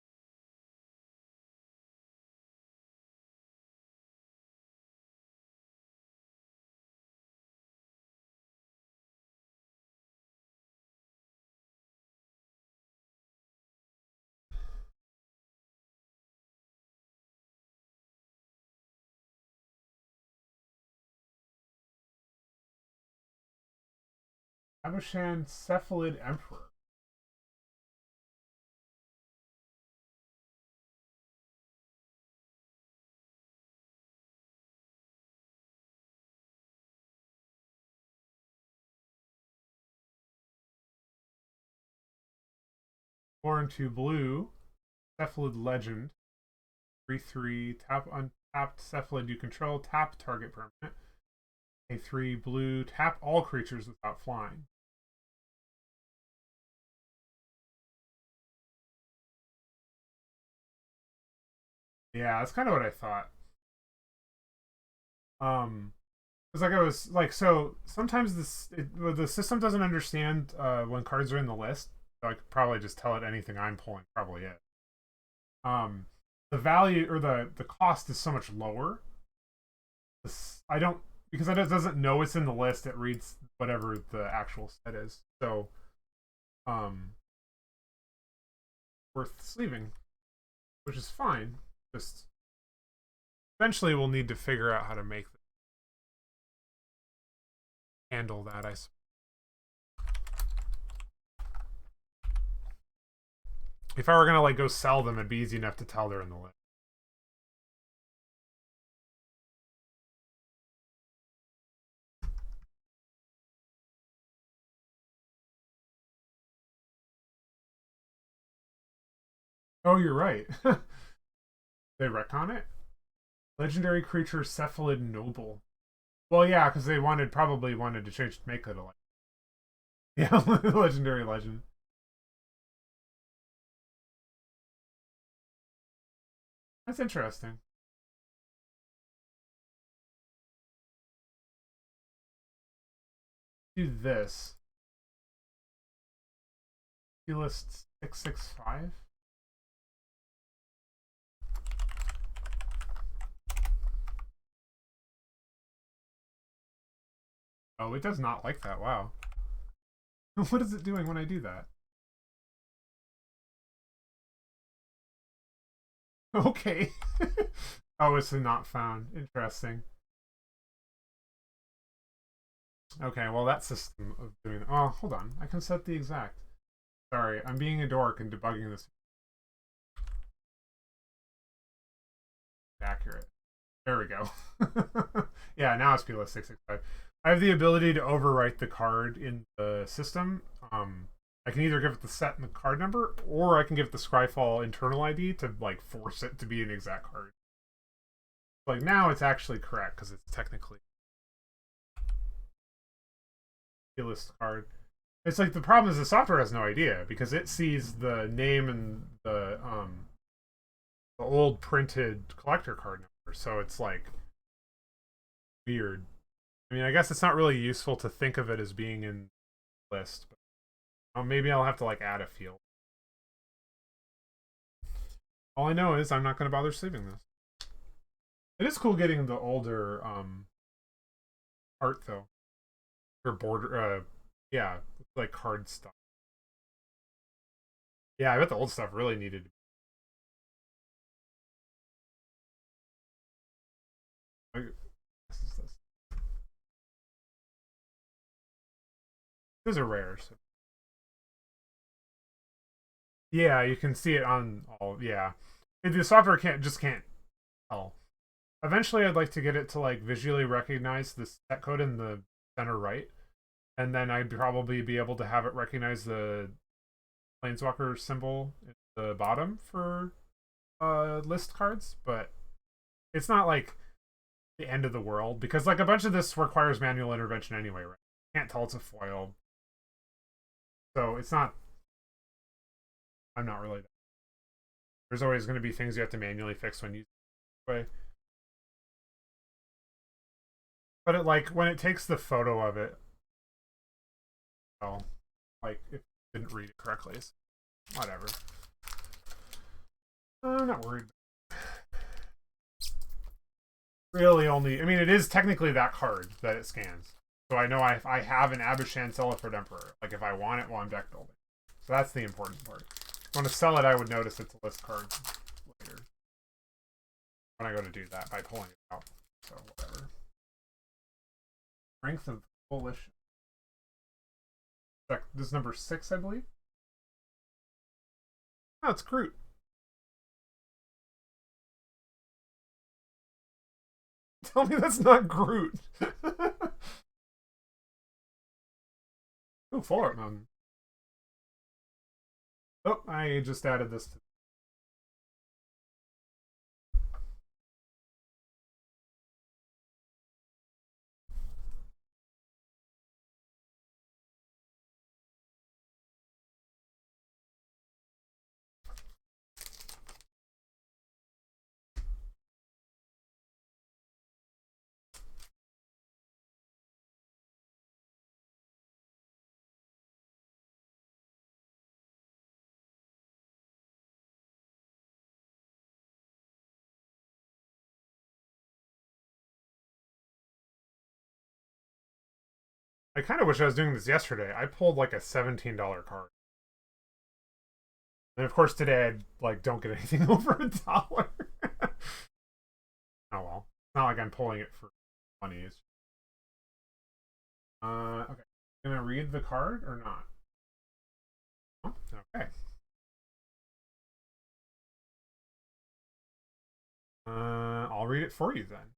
[SPEAKER 1] Abushan Cephalid Emperor. Four and 2 blue. Cephalid Legend. 3/3. Tap untapped Cephalid you control. Tap target permanent. A 3 blue. Tap all creatures without flying. Yeah, that's kind of what I thought. It's like I was like, so sometimes the system doesn't understand when cards are in the list. So I could probably just tell it anything I'm pulling probably it. Um, the value or the cost is so much lower. I don't, because it doesn't know it's in the list. It reads whatever the actual set is. So, um, worth sleeving, which is fine. Just eventually we'll need to figure out how to make handle that. I suppose. If I were gonna like go sell them, it'd be easy enough to tell they're in the list. Oh, you're right. They retcon it. Legendary creature Cephalid Noble. Well, yeah, because they probably wanted to change make it a yeah legendary legend. That's interesting. Do this. You list 665. Oh, it does not like that. Wow. What is it doing when I do that? Okay. Oh, it's not found. Interesting. Okay, well, that system of doing. Oh, hold on. I can set the exact. Sorry, I'm being a dork and debugging this. Accurate. There we go. Yeah, now it's PLS 665. I have the ability to overwrite the card in the system. I can either give it the set and the card number, or I can give it the Scryfall internal ID to like force it to be an exact card. Like now, it's actually correct because it's technically a list card. It's like the problem is the software has no idea because it sees the name and the old printed collector card number, so it's like weird. I mean, I guess it's not really useful to think of it as being in the list, but maybe I'll have to like add a field. All I know is I'm not going to bother saving this. It is cool getting the older art though, or border. Yeah, like card stuff. Yeah, I bet the old stuff really needed. Those are rare. So. Yeah, you can see it on all. Yeah, the software can't tell. Eventually, I'd like to get it to like visually recognize the set code in the center right, and then I'd probably be able to have it recognize the planeswalker symbol at the bottom for list cards. But it's not like the end of the world because like a bunch of this requires manual intervention anyway, right? Can't tell it's a foil, so it's not. I'm not really. There's always going to be things you have to manually fix when you play. But it like when it takes the photo of it, well, like it didn't read it correctly. So whatever. I'm not worried. Really, only I mean, it is technically that card that it scans. So I know I have an Abishan Celiford Emperor. Like if I want it while I'm deck building. So that's the important part. If I want to sell it, I would notice it's a list card later when I go to do that by pulling it out. So whatever. Strength of Coalition. This is number 6, I believe. Oh, it's Groot. Tell me that's not Groot. Ooh, Full Art Mountain. Oh, I just added this to I kind of wish I was doing this yesterday. I pulled like a $17 card. And of course today I like don't get anything over $1. Oh well. It's not like I'm pulling it for money. Okay. Gonna read the card or not? Oh, okay. I'll read it for you then.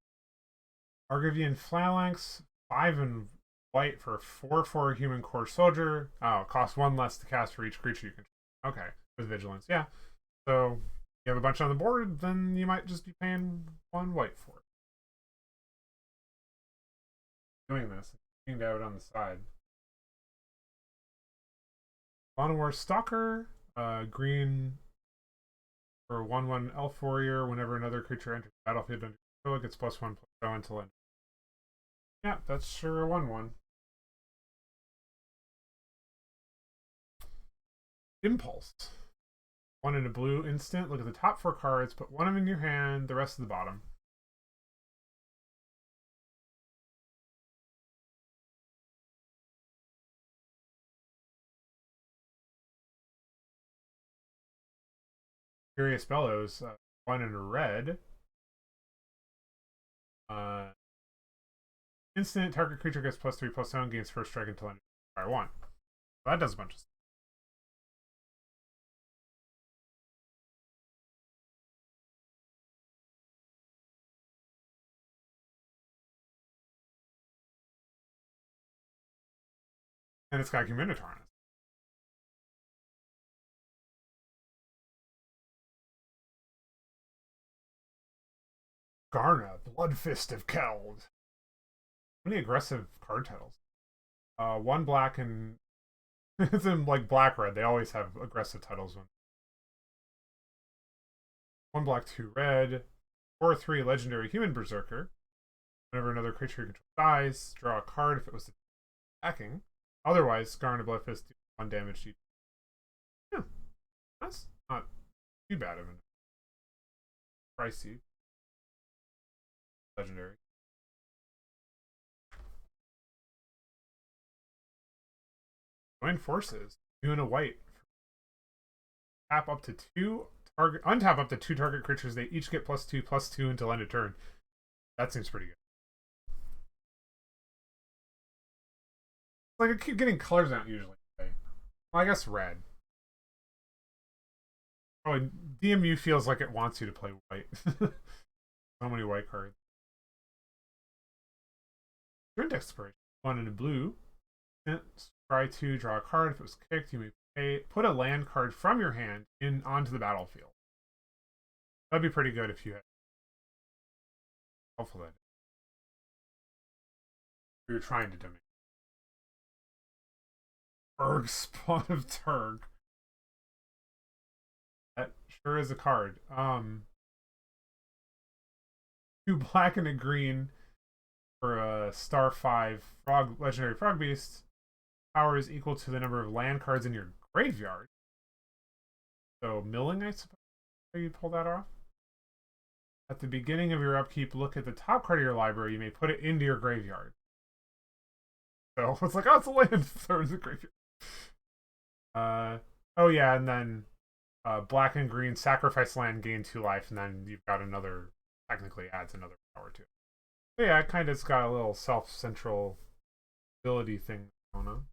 [SPEAKER 1] Argivian Phalanx, 5 and white for 4/4 human core soldier. Oh, it costs 1 less to cast for each creature you control. Okay, with vigilance, yeah. So you have a bunch on the board, then you might just be paying 1 white for it. Doing this, hanged out on the side. War Stalker, green for 1/1 Elf Warrior. Whenever another creature enters the battlefield under control, it gets +1/+0 until end. Yeah, that's sure a 1/1. Impulse. 1 in a blue instant. Look at the top 4 cards, put 1 of them in your hand, the rest of the bottom. Curious Bellows, 1 in a red. Instant, target creature gets +3/+7, gains first strike until end of 1. That does a bunch of stuff. And it's got Minotaur on it. Garna, Bloodfist of Keld. How many aggressive card titles? One black and it's in like black red. They always have aggressive titles. One black, two red. 4/3 legendary human berserker. Whenever another creature you control dies, draw a card if it was attacking. Otherwise, Garna Bloodfist do 1 damage to each. Yeah, that's not too bad of a pricey legendary. Join forces. 2 and a white. Tap up to 2 target. Untap up to 2 target creatures. They each get +2/+2 until end of turn. That seems pretty good. Like I keep getting colors out usually. Well, I guess red. Oh, DMU feels like it wants you to play white. So many white cards. Sprint expiration. 1 in a blue. Try to draw a card. If it was kicked, you may put a land card from your hand onto the battlefield. That'd be pretty good if you had. Hopefully, you're trying to dominate. Urg, Spawn of Turg. That sure is a card. 2 black and a green for a star 5 frog legendary frog beast. Power is equal to the number of land cards in your graveyard. So milling, I suppose. You pull that off. At the beginning of your upkeep, look at the top card of your library. You may put it into your graveyard. So it's like, oh, it's a land. Throw it in the graveyard. Oh yeah, and then black and green sacrifice land, gain 2 life, and then you've got another. Technically, adds another power to it. But yeah, it kind of's got a little self-central ability thing going on.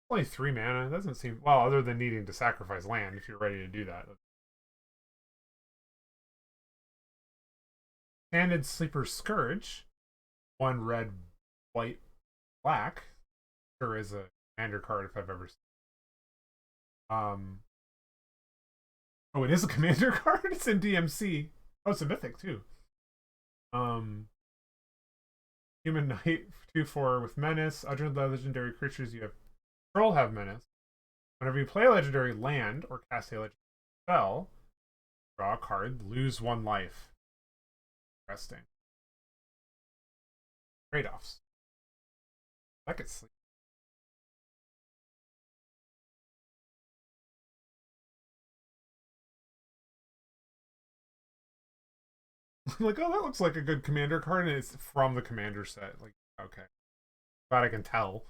[SPEAKER 1] Only 3 mana. It doesn't seem well, other than needing to sacrifice land if you're ready to do that. Handed Sleeper Scourge. 1 red, white, black. Sure is a commander card if I've ever seen. Oh, it is a commander card. It's in DMC. Oh, it's a mythic too. Human Knight 2/4 with menace. Other legendary creatures you have control have menace. Whenever you play a legendary land or cast a legendary spell, draw a card, lose 1 life. Interesting. Trade-offs. I could sleep. Like, oh, that looks like a good commander card, and it's from the commander set. Like, okay. Glad I can tell.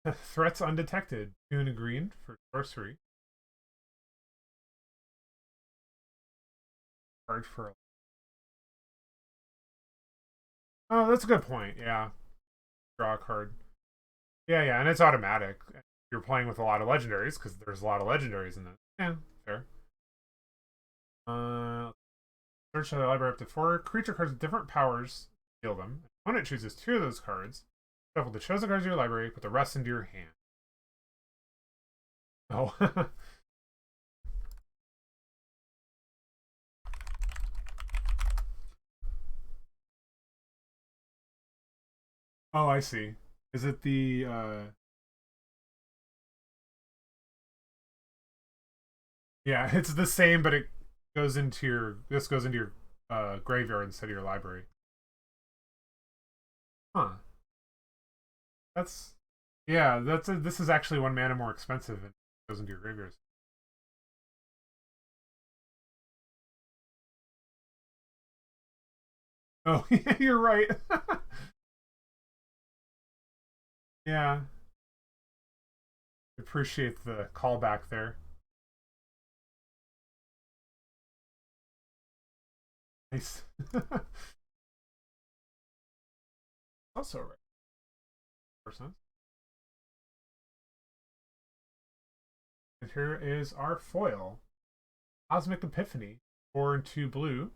[SPEAKER 1] Threats undetected. 2 and a green for sorcery. Charge for. Oh, that's a good point. Yeah. Draw a card. Yeah, yeah, and it's automatic. You're playing with a lot of legendaries because there's a lot of legendaries in this. Yeah, fair. Search the library up to 4 creature cards with different powers. Deal them. Opponent chooses 2 of those cards. Shuffle the chosen cards in your library. Put the rest into your hand. Oh. Oh, I see. Is it the yeah, it's the same, but it goes into your this goes into your graveyard instead of your library. Huh. That's yeah, this is actually 1 mana more expensive and goes into your graveyard. Oh, yeah, you're right. Yeah. Appreciate the callback there. Nice. Also right. Person. And here is our foil. Cosmic Epiphany. 4 and 2 blue.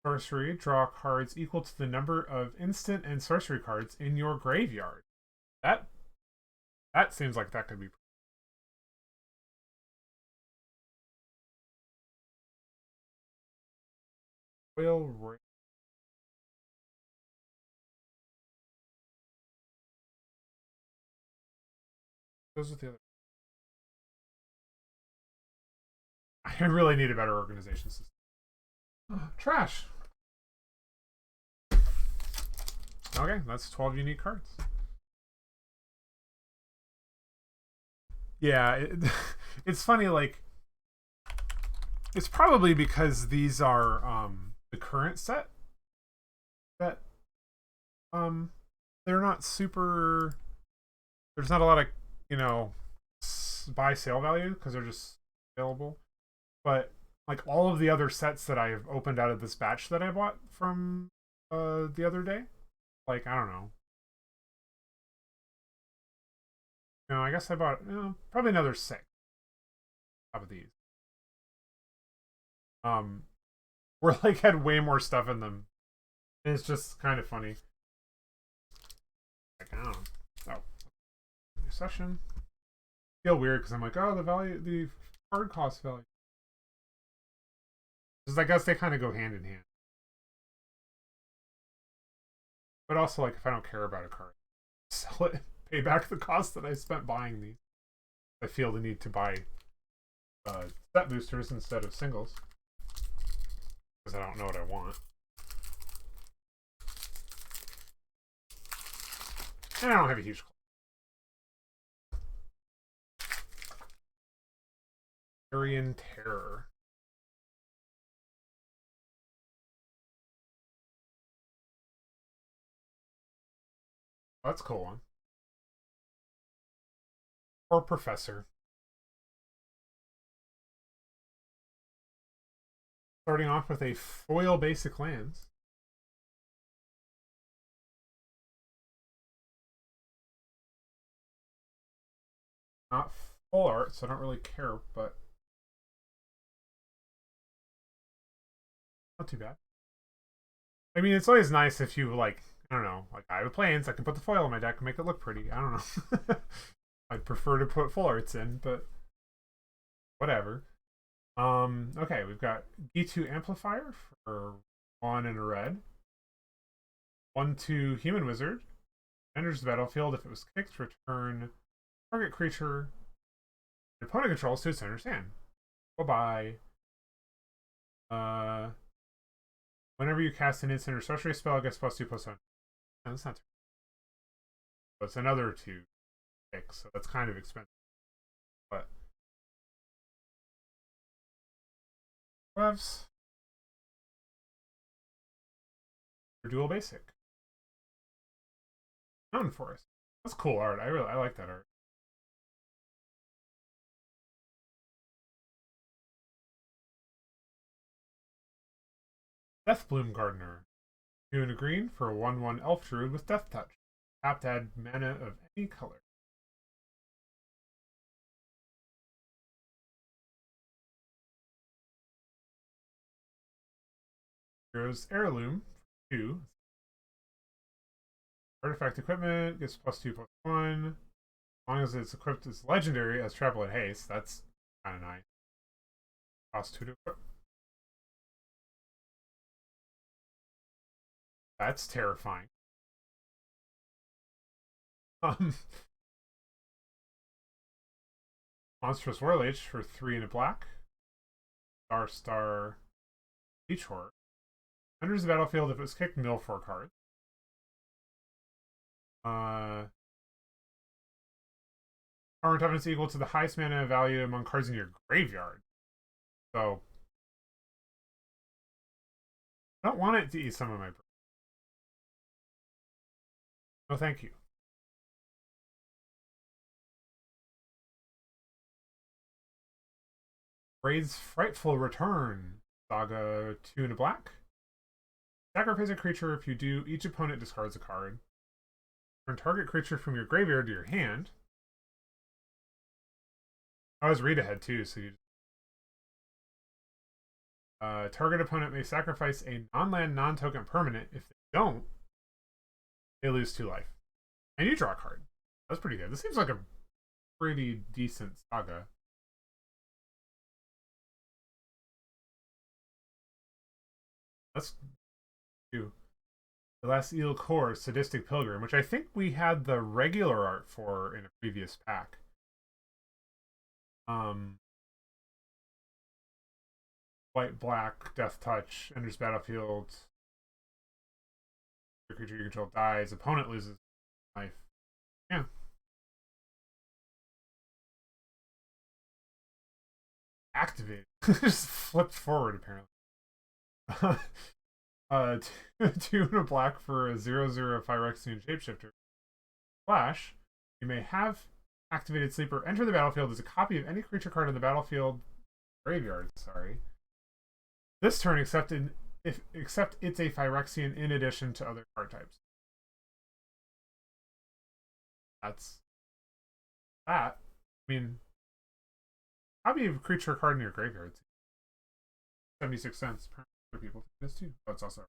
[SPEAKER 1] Sorcery, draw cards equal to the number of instant and sorcery cards in your graveyard. That that seems like that could be real. Those with the other. I really need a better organization system. Trash. Okay, that's 12 unique cards. Yeah, it's funny. Like, it's probably because these are the current set that they're not super. There's not a lot of you know buy sale value because they're just available. But like all of the other sets that I've opened out of this batch that I bought from the other day, like I don't know. No, I guess I bought probably another six of these. Um, we're like had way more stuff in them. And it's just kind of funny. Like, I don't know. Oh, new session. I feel weird because I'm like, oh, the card cost value. Because I guess they kind of go hand in hand. But also, like, if I don't care about a card, sell it, pay back the cost that I spent buying these. I feel the need to buy set boosters instead of singles because I don't know what I want. And I don't have a huge Aryan Terror. Oh, that's a cool one. Or Professor. Starting off with a foil basic lands. Not full art, so I don't really care, but not too bad. I mean, it's always nice if you like, I don't know, like I have planes, I can put the foil in my deck and make it look pretty. I don't know. I'd prefer to put full arts in, but whatever. Okay, we've got G2 Amplifier for 1 and a red. 1/2 Human Wizard. Enters the battlefield. If it was kicked, return target creature the opponent controls to its owner's hand. Bye bye. Whenever you cast an instant or sorcery spell, it gets +2/+1. No, that's not. So it's another 2 kicks, so that's kind of expensive. But gloves for dual basic. Mountain Forest. That's cool art. I like that art. Deathbloom Gardener. 2 and a green for a 1/1 elf druid with Death Touch. Tap to add mana of any color. Heroes Heirloom. 2. Artifact equipment gets +2/+1. As long as it's equipped as legendary as Travel and Haste, that's kind of nice. Cost 2 to equip. That's terrifying. Um, Monstrous Warlich for 3 and a black. Star Beach Horror. Enters the battlefield if it was kicked, mill 4 cards. Power and toughness equal to the highest mana value among cards in your graveyard. So I don't want it to eat some of my. No, thank you. Raid's Frightful Return. Saga 2 and a black. Sacrifice a creature. If you do, each opponent discards a card. Turn target creature from your graveyard to your hand. I was read ahead too, so you Target opponent may sacrifice a non-land, non-token permanent. If they don't, they lose 2 life. And you draw a card. That's pretty good. This seems like a pretty decent saga. Let's do Celestial Core, Sadistic Pilgrim, which I think we had the regular art for in a previous pack. White, black, Death Touch, enters battlefield. The creature you control dies. Opponent loses life. Yeah. Activate. Just flipped forward, apparently. 2 and a black for a 0/0 Phyrexian Shapeshifter. Flash. You may have activated Sleeper enter the battlefield as a copy of any creature card in the battlefield graveyard. Sorry. This turn, except it's a Phyrexian in addition to other card types. That's that. I mean, copy of a creature card in your graveyard. 76 cents for people. This too. Oh, it's also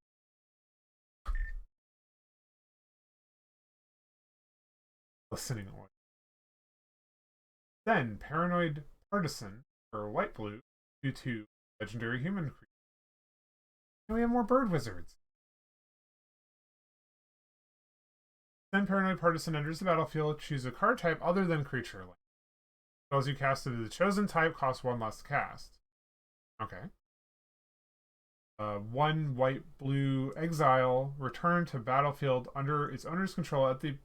[SPEAKER 1] listening away. Then Paranoid Partisan for white blue due to legendary human creature. And we have more bird wizards. Then Paranoid Partisan enters the battlefield. Choose a card type other than creature land. Spells you casted of the chosen type cost 1 less to cast. Okay. 1 white blue exile. Return to battlefield under its owner's control at the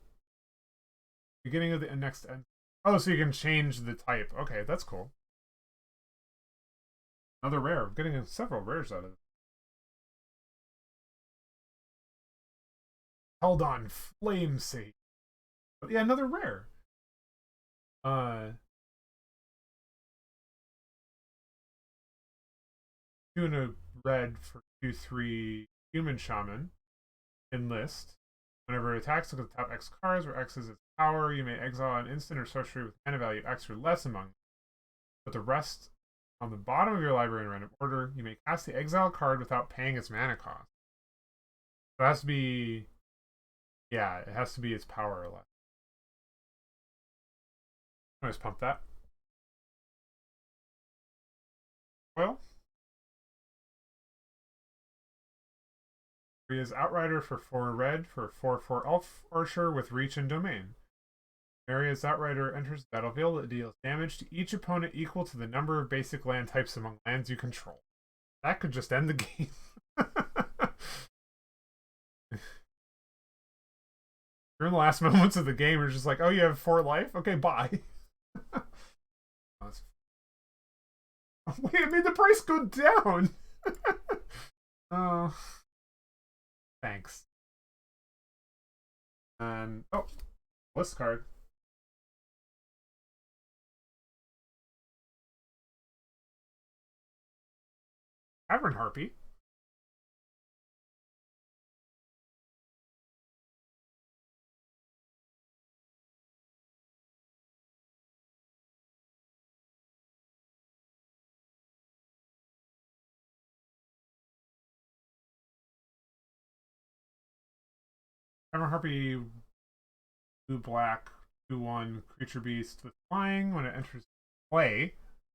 [SPEAKER 1] beginning of the next end. Oh, so you can change the type. Okay, that's cool. Another rare. I'm getting several rares out of it. Held on Flame Sake. But yeah, another rare. Two and a red for 2/3 Human Shaman. Enlist. Whenever it attacks, look at the top X cards, where X is its power. You may exile an instant or sorcery with mana value X or less among them. But the rest on the bottom of your library in random order. You may cast the exile card without paying its mana cost. So it has to be, yeah, it has to be its power or less. Always pump that. Well, Rhea's Outrider for 4 red for 4/4 Elf Archer with Reach and Domain. Maria's Outrider enters the battlefield. It deals damage to each opponent equal to the number of basic land types among lands you control. That could just end the game. You're in the last moments of the game, you're just like, oh, you have 4 life? Okay, bye. Wait, it made the price go down. Oh, thanks. And oh, list card. Cavern Harpy. Cavern Harpy, blue black, 2/1 creature beast with flying. When it enters play,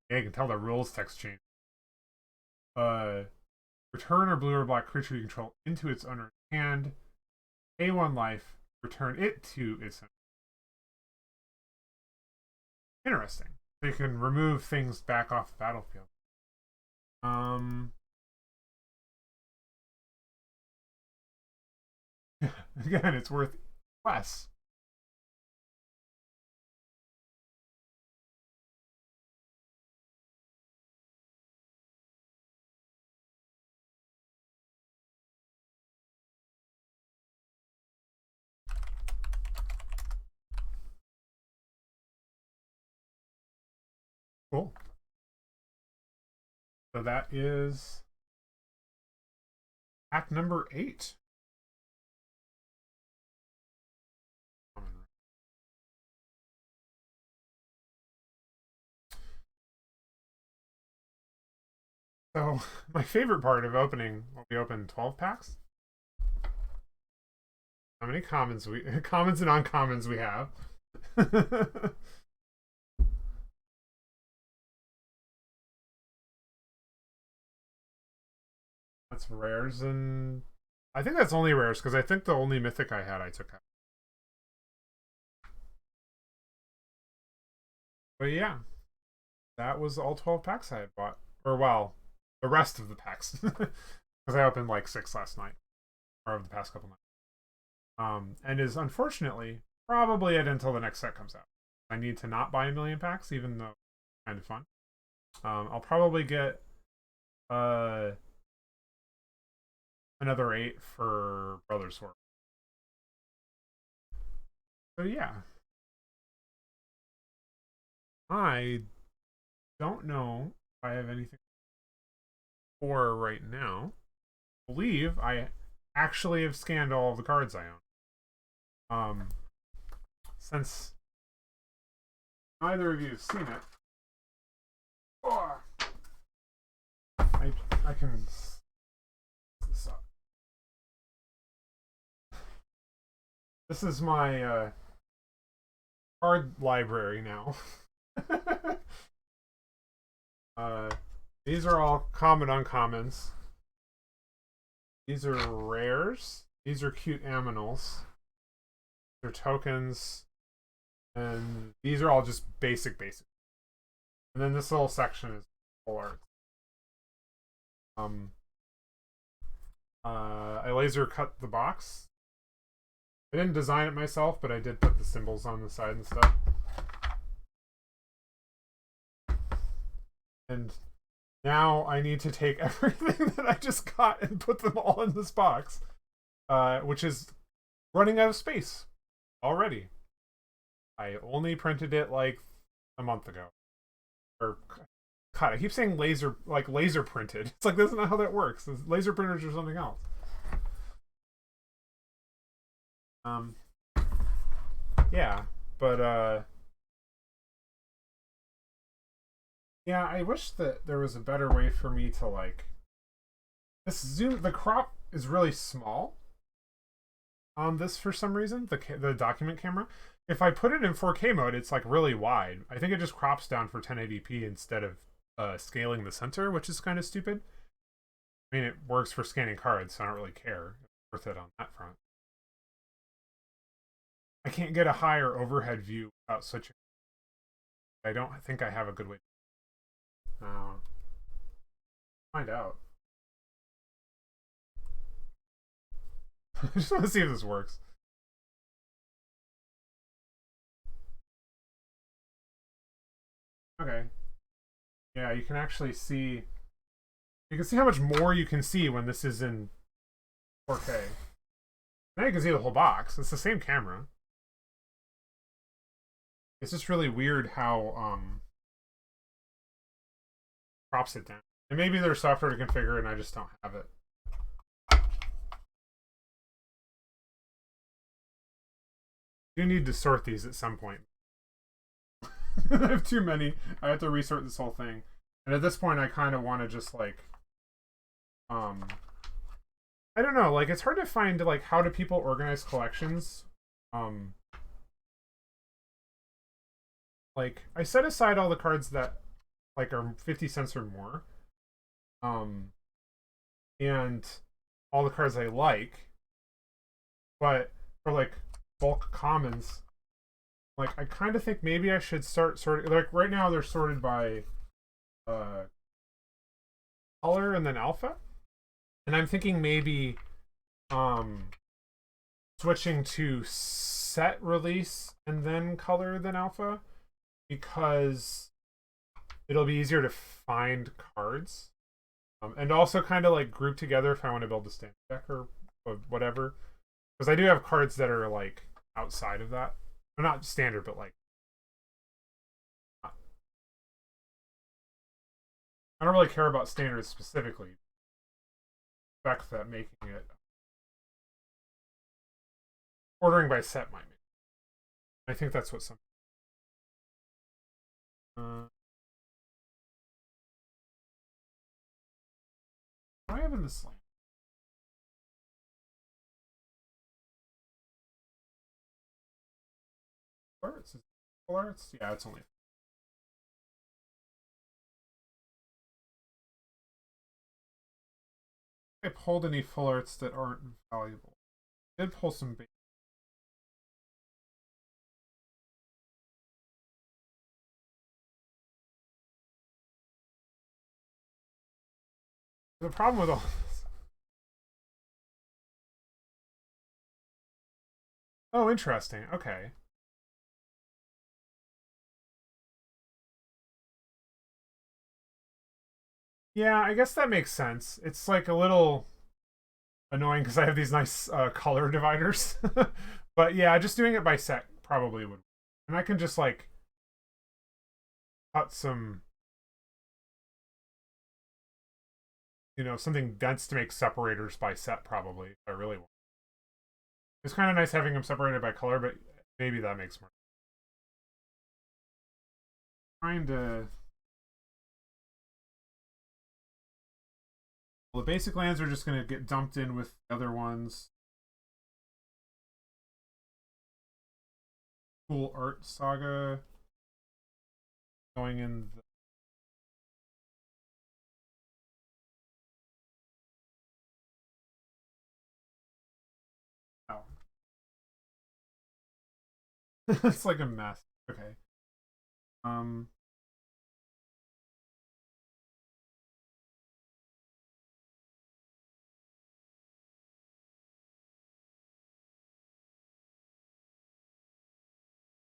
[SPEAKER 1] yeah, you can tell the rules text change. Return a blue or black creature you control into its owner's hand. Pay 1 life. Return it to its owner. Interesting. So you can remove things back off the battlefield. Again, it's worth less. Cool. So that is act number 8. So my favorite part of opening, when we open 12 packs, how many commons commons and uncommons we have. That's rares, and I think that's only rares because I think the only mythic I had I took out. But yeah, that was all 12 packs I had bought. Or, well, the rest of the packs. Because I opened like 6 last night, or over the past couple nights. And is unfortunately probably it until the next set comes out. I need to not buy a million packs, even though it's kind of fun. I'll probably get another 8 for Brothers War. So yeah, I don't know if I have anything for right now. I believe I actually have scanned all of the cards I own. Since neither of you have seen it, oh, I can this up. This is my card library now. These are all common uncommons. These are rares. These are cute aminals. They're tokens. And these are all just basic. And then this little section is full art. I laser cut the box. I didn't design it myself, but I did put the symbols on the side and stuff. And now I need to take everything that I just got and put them all in this box, which is running out of space already. I only printed it like a month ago. Or, God, I keep saying laser printed. It's like, that's not how that works. Laser printers are something else. Yeah, but yeah, I wish that there was a better way for me to like this zoom. The crop is really small on this for some reason. The document camera. If I put it in 4K mode, it's like really wide. I think it just crops down for 1080p instead of scaling the center, which is kind of stupid. I mean, it works for scanning cards, so I don't really care. It's worth it on that front. I can't get a higher overhead view without switching. I don't think I have a good way. Find out. I just want to see if this works. Okay. Yeah, you can actually see. You can see how much more you can see when this is in 4K. Now you can see the whole box. It's the same camera. It's just really weird how crops it down. And maybe there's software to configure and I just don't have it. You need to sort these at some point. I have too many. I have to resort this whole thing. And at this point I kind of want to just like I don't know, like it's hard to find like how do people organize collections. Like I set aside all the cards that like are 50 cents or more. And all the cards I like. But for like bulk commons, like I kind of think maybe I should start sorting. Like right now they're sorted by color and then alpha, and I'm thinking maybe switching to set release and then color then alpha, because it'll be easier to find cards, and also kind of like group together if I want to build a standard deck or whatever, because I do have cards that are like outside of that. Well, not standard, but like I don't really care about standards specifically. The fact that making it ordering by set might make. I think that's what some. Uh, have in this land? Arts? Is it full arts? Yeah, it's only. I pulled any full arts that aren't valuable. I did pull some bait. The problem with all this. Oh, interesting. Okay. Yeah, I guess that makes sense. It's like a little annoying because I have these nice color dividers. But yeah, just doing it by set probably would. And I can just like cut some, something dense to make separators by set probably if I really want. It's kind of nice having them separated by color, but maybe that makes more. Trying to. Well, the basic lands are just going to get dumped in with the other ones. Cool art saga going in the. Oh. It's like a mess. Okay. Um.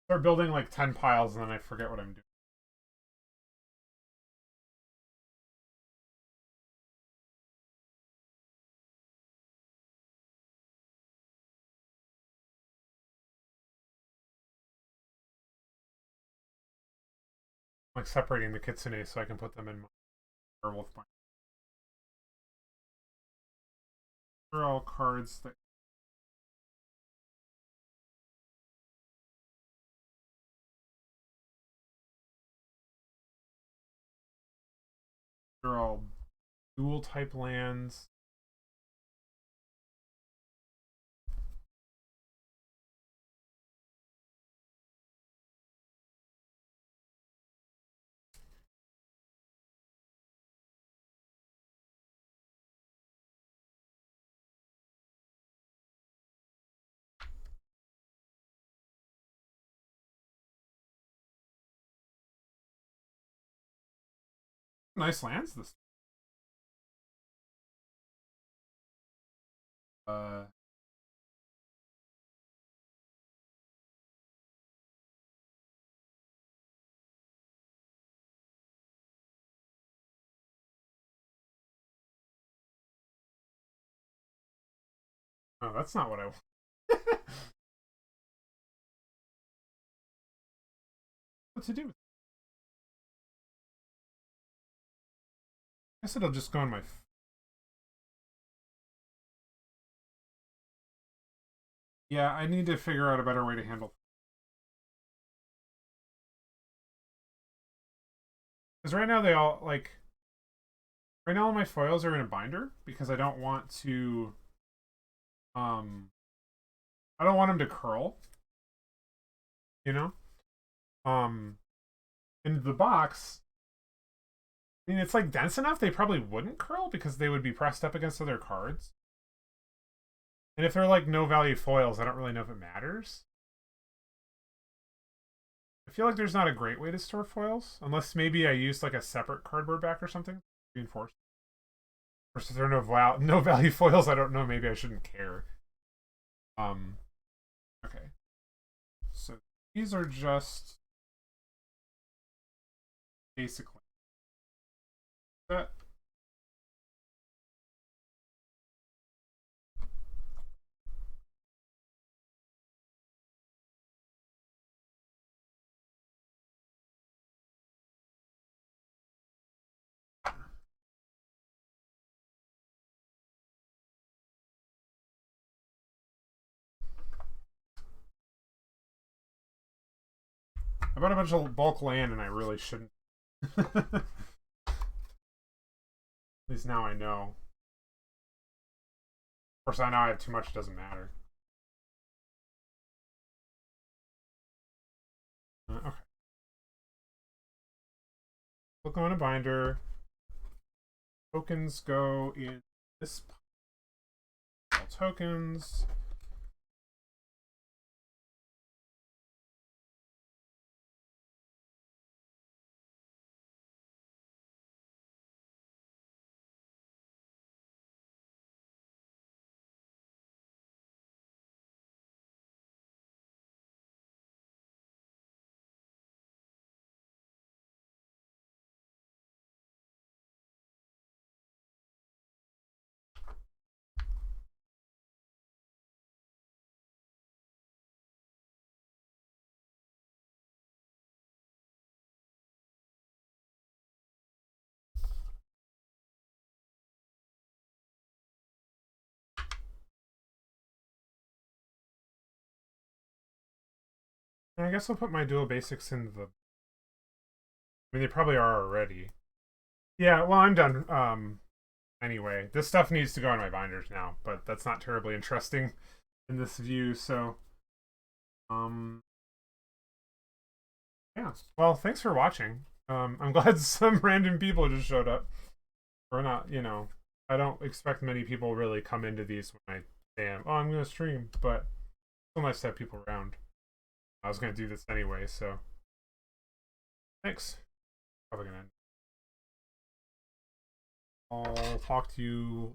[SPEAKER 1] Start building like 10 piles and then I forget what I'm doing. Like separating the kitsune so I can put them in my werewolf bind. They're all cards that. They're all dual type lands. Nice lands this. Uh. Oh, that's not what I want. What to do? I guess it'll just go in my. Yeah, I need to figure out a better way to handle. Because right now they all like. Right now all my foils are in a binder because I don't want to. Um. I don't want them to curl. You know. Um. In the box. I mean, it's like dense enough they probably wouldn't curl because they would be pressed up against other cards. And if they're like no value foils, I don't really know if it matters. I feel like there's not a great way to store foils, unless maybe I used like a separate cardboard back or something. Reinforced. Or if there are no value foils, I don't know. Maybe I shouldn't care. Okay. So these are just basically that. I bought a bunch of bulk land and I really shouldn't. At least now I know. course, I know I have too much, it doesn't matter. Okay. We'll go in a binder. Tokens go in this pile. Tokens. And I guess I'll put my dual basics into the. I mean, they probably are already. Yeah, well, I'm done. Anyway, this stuff needs to go in my binders now, but that's not terribly interesting in this view, so. Yeah. Well, thanks for watching. I'm glad some random people just showed up. Or not, I don't expect many people really come into these when I say, oh, I'm going to stream, but it's so nice to have people around. I was going to do this anyway, so thanks. Probably going to I'll talk to you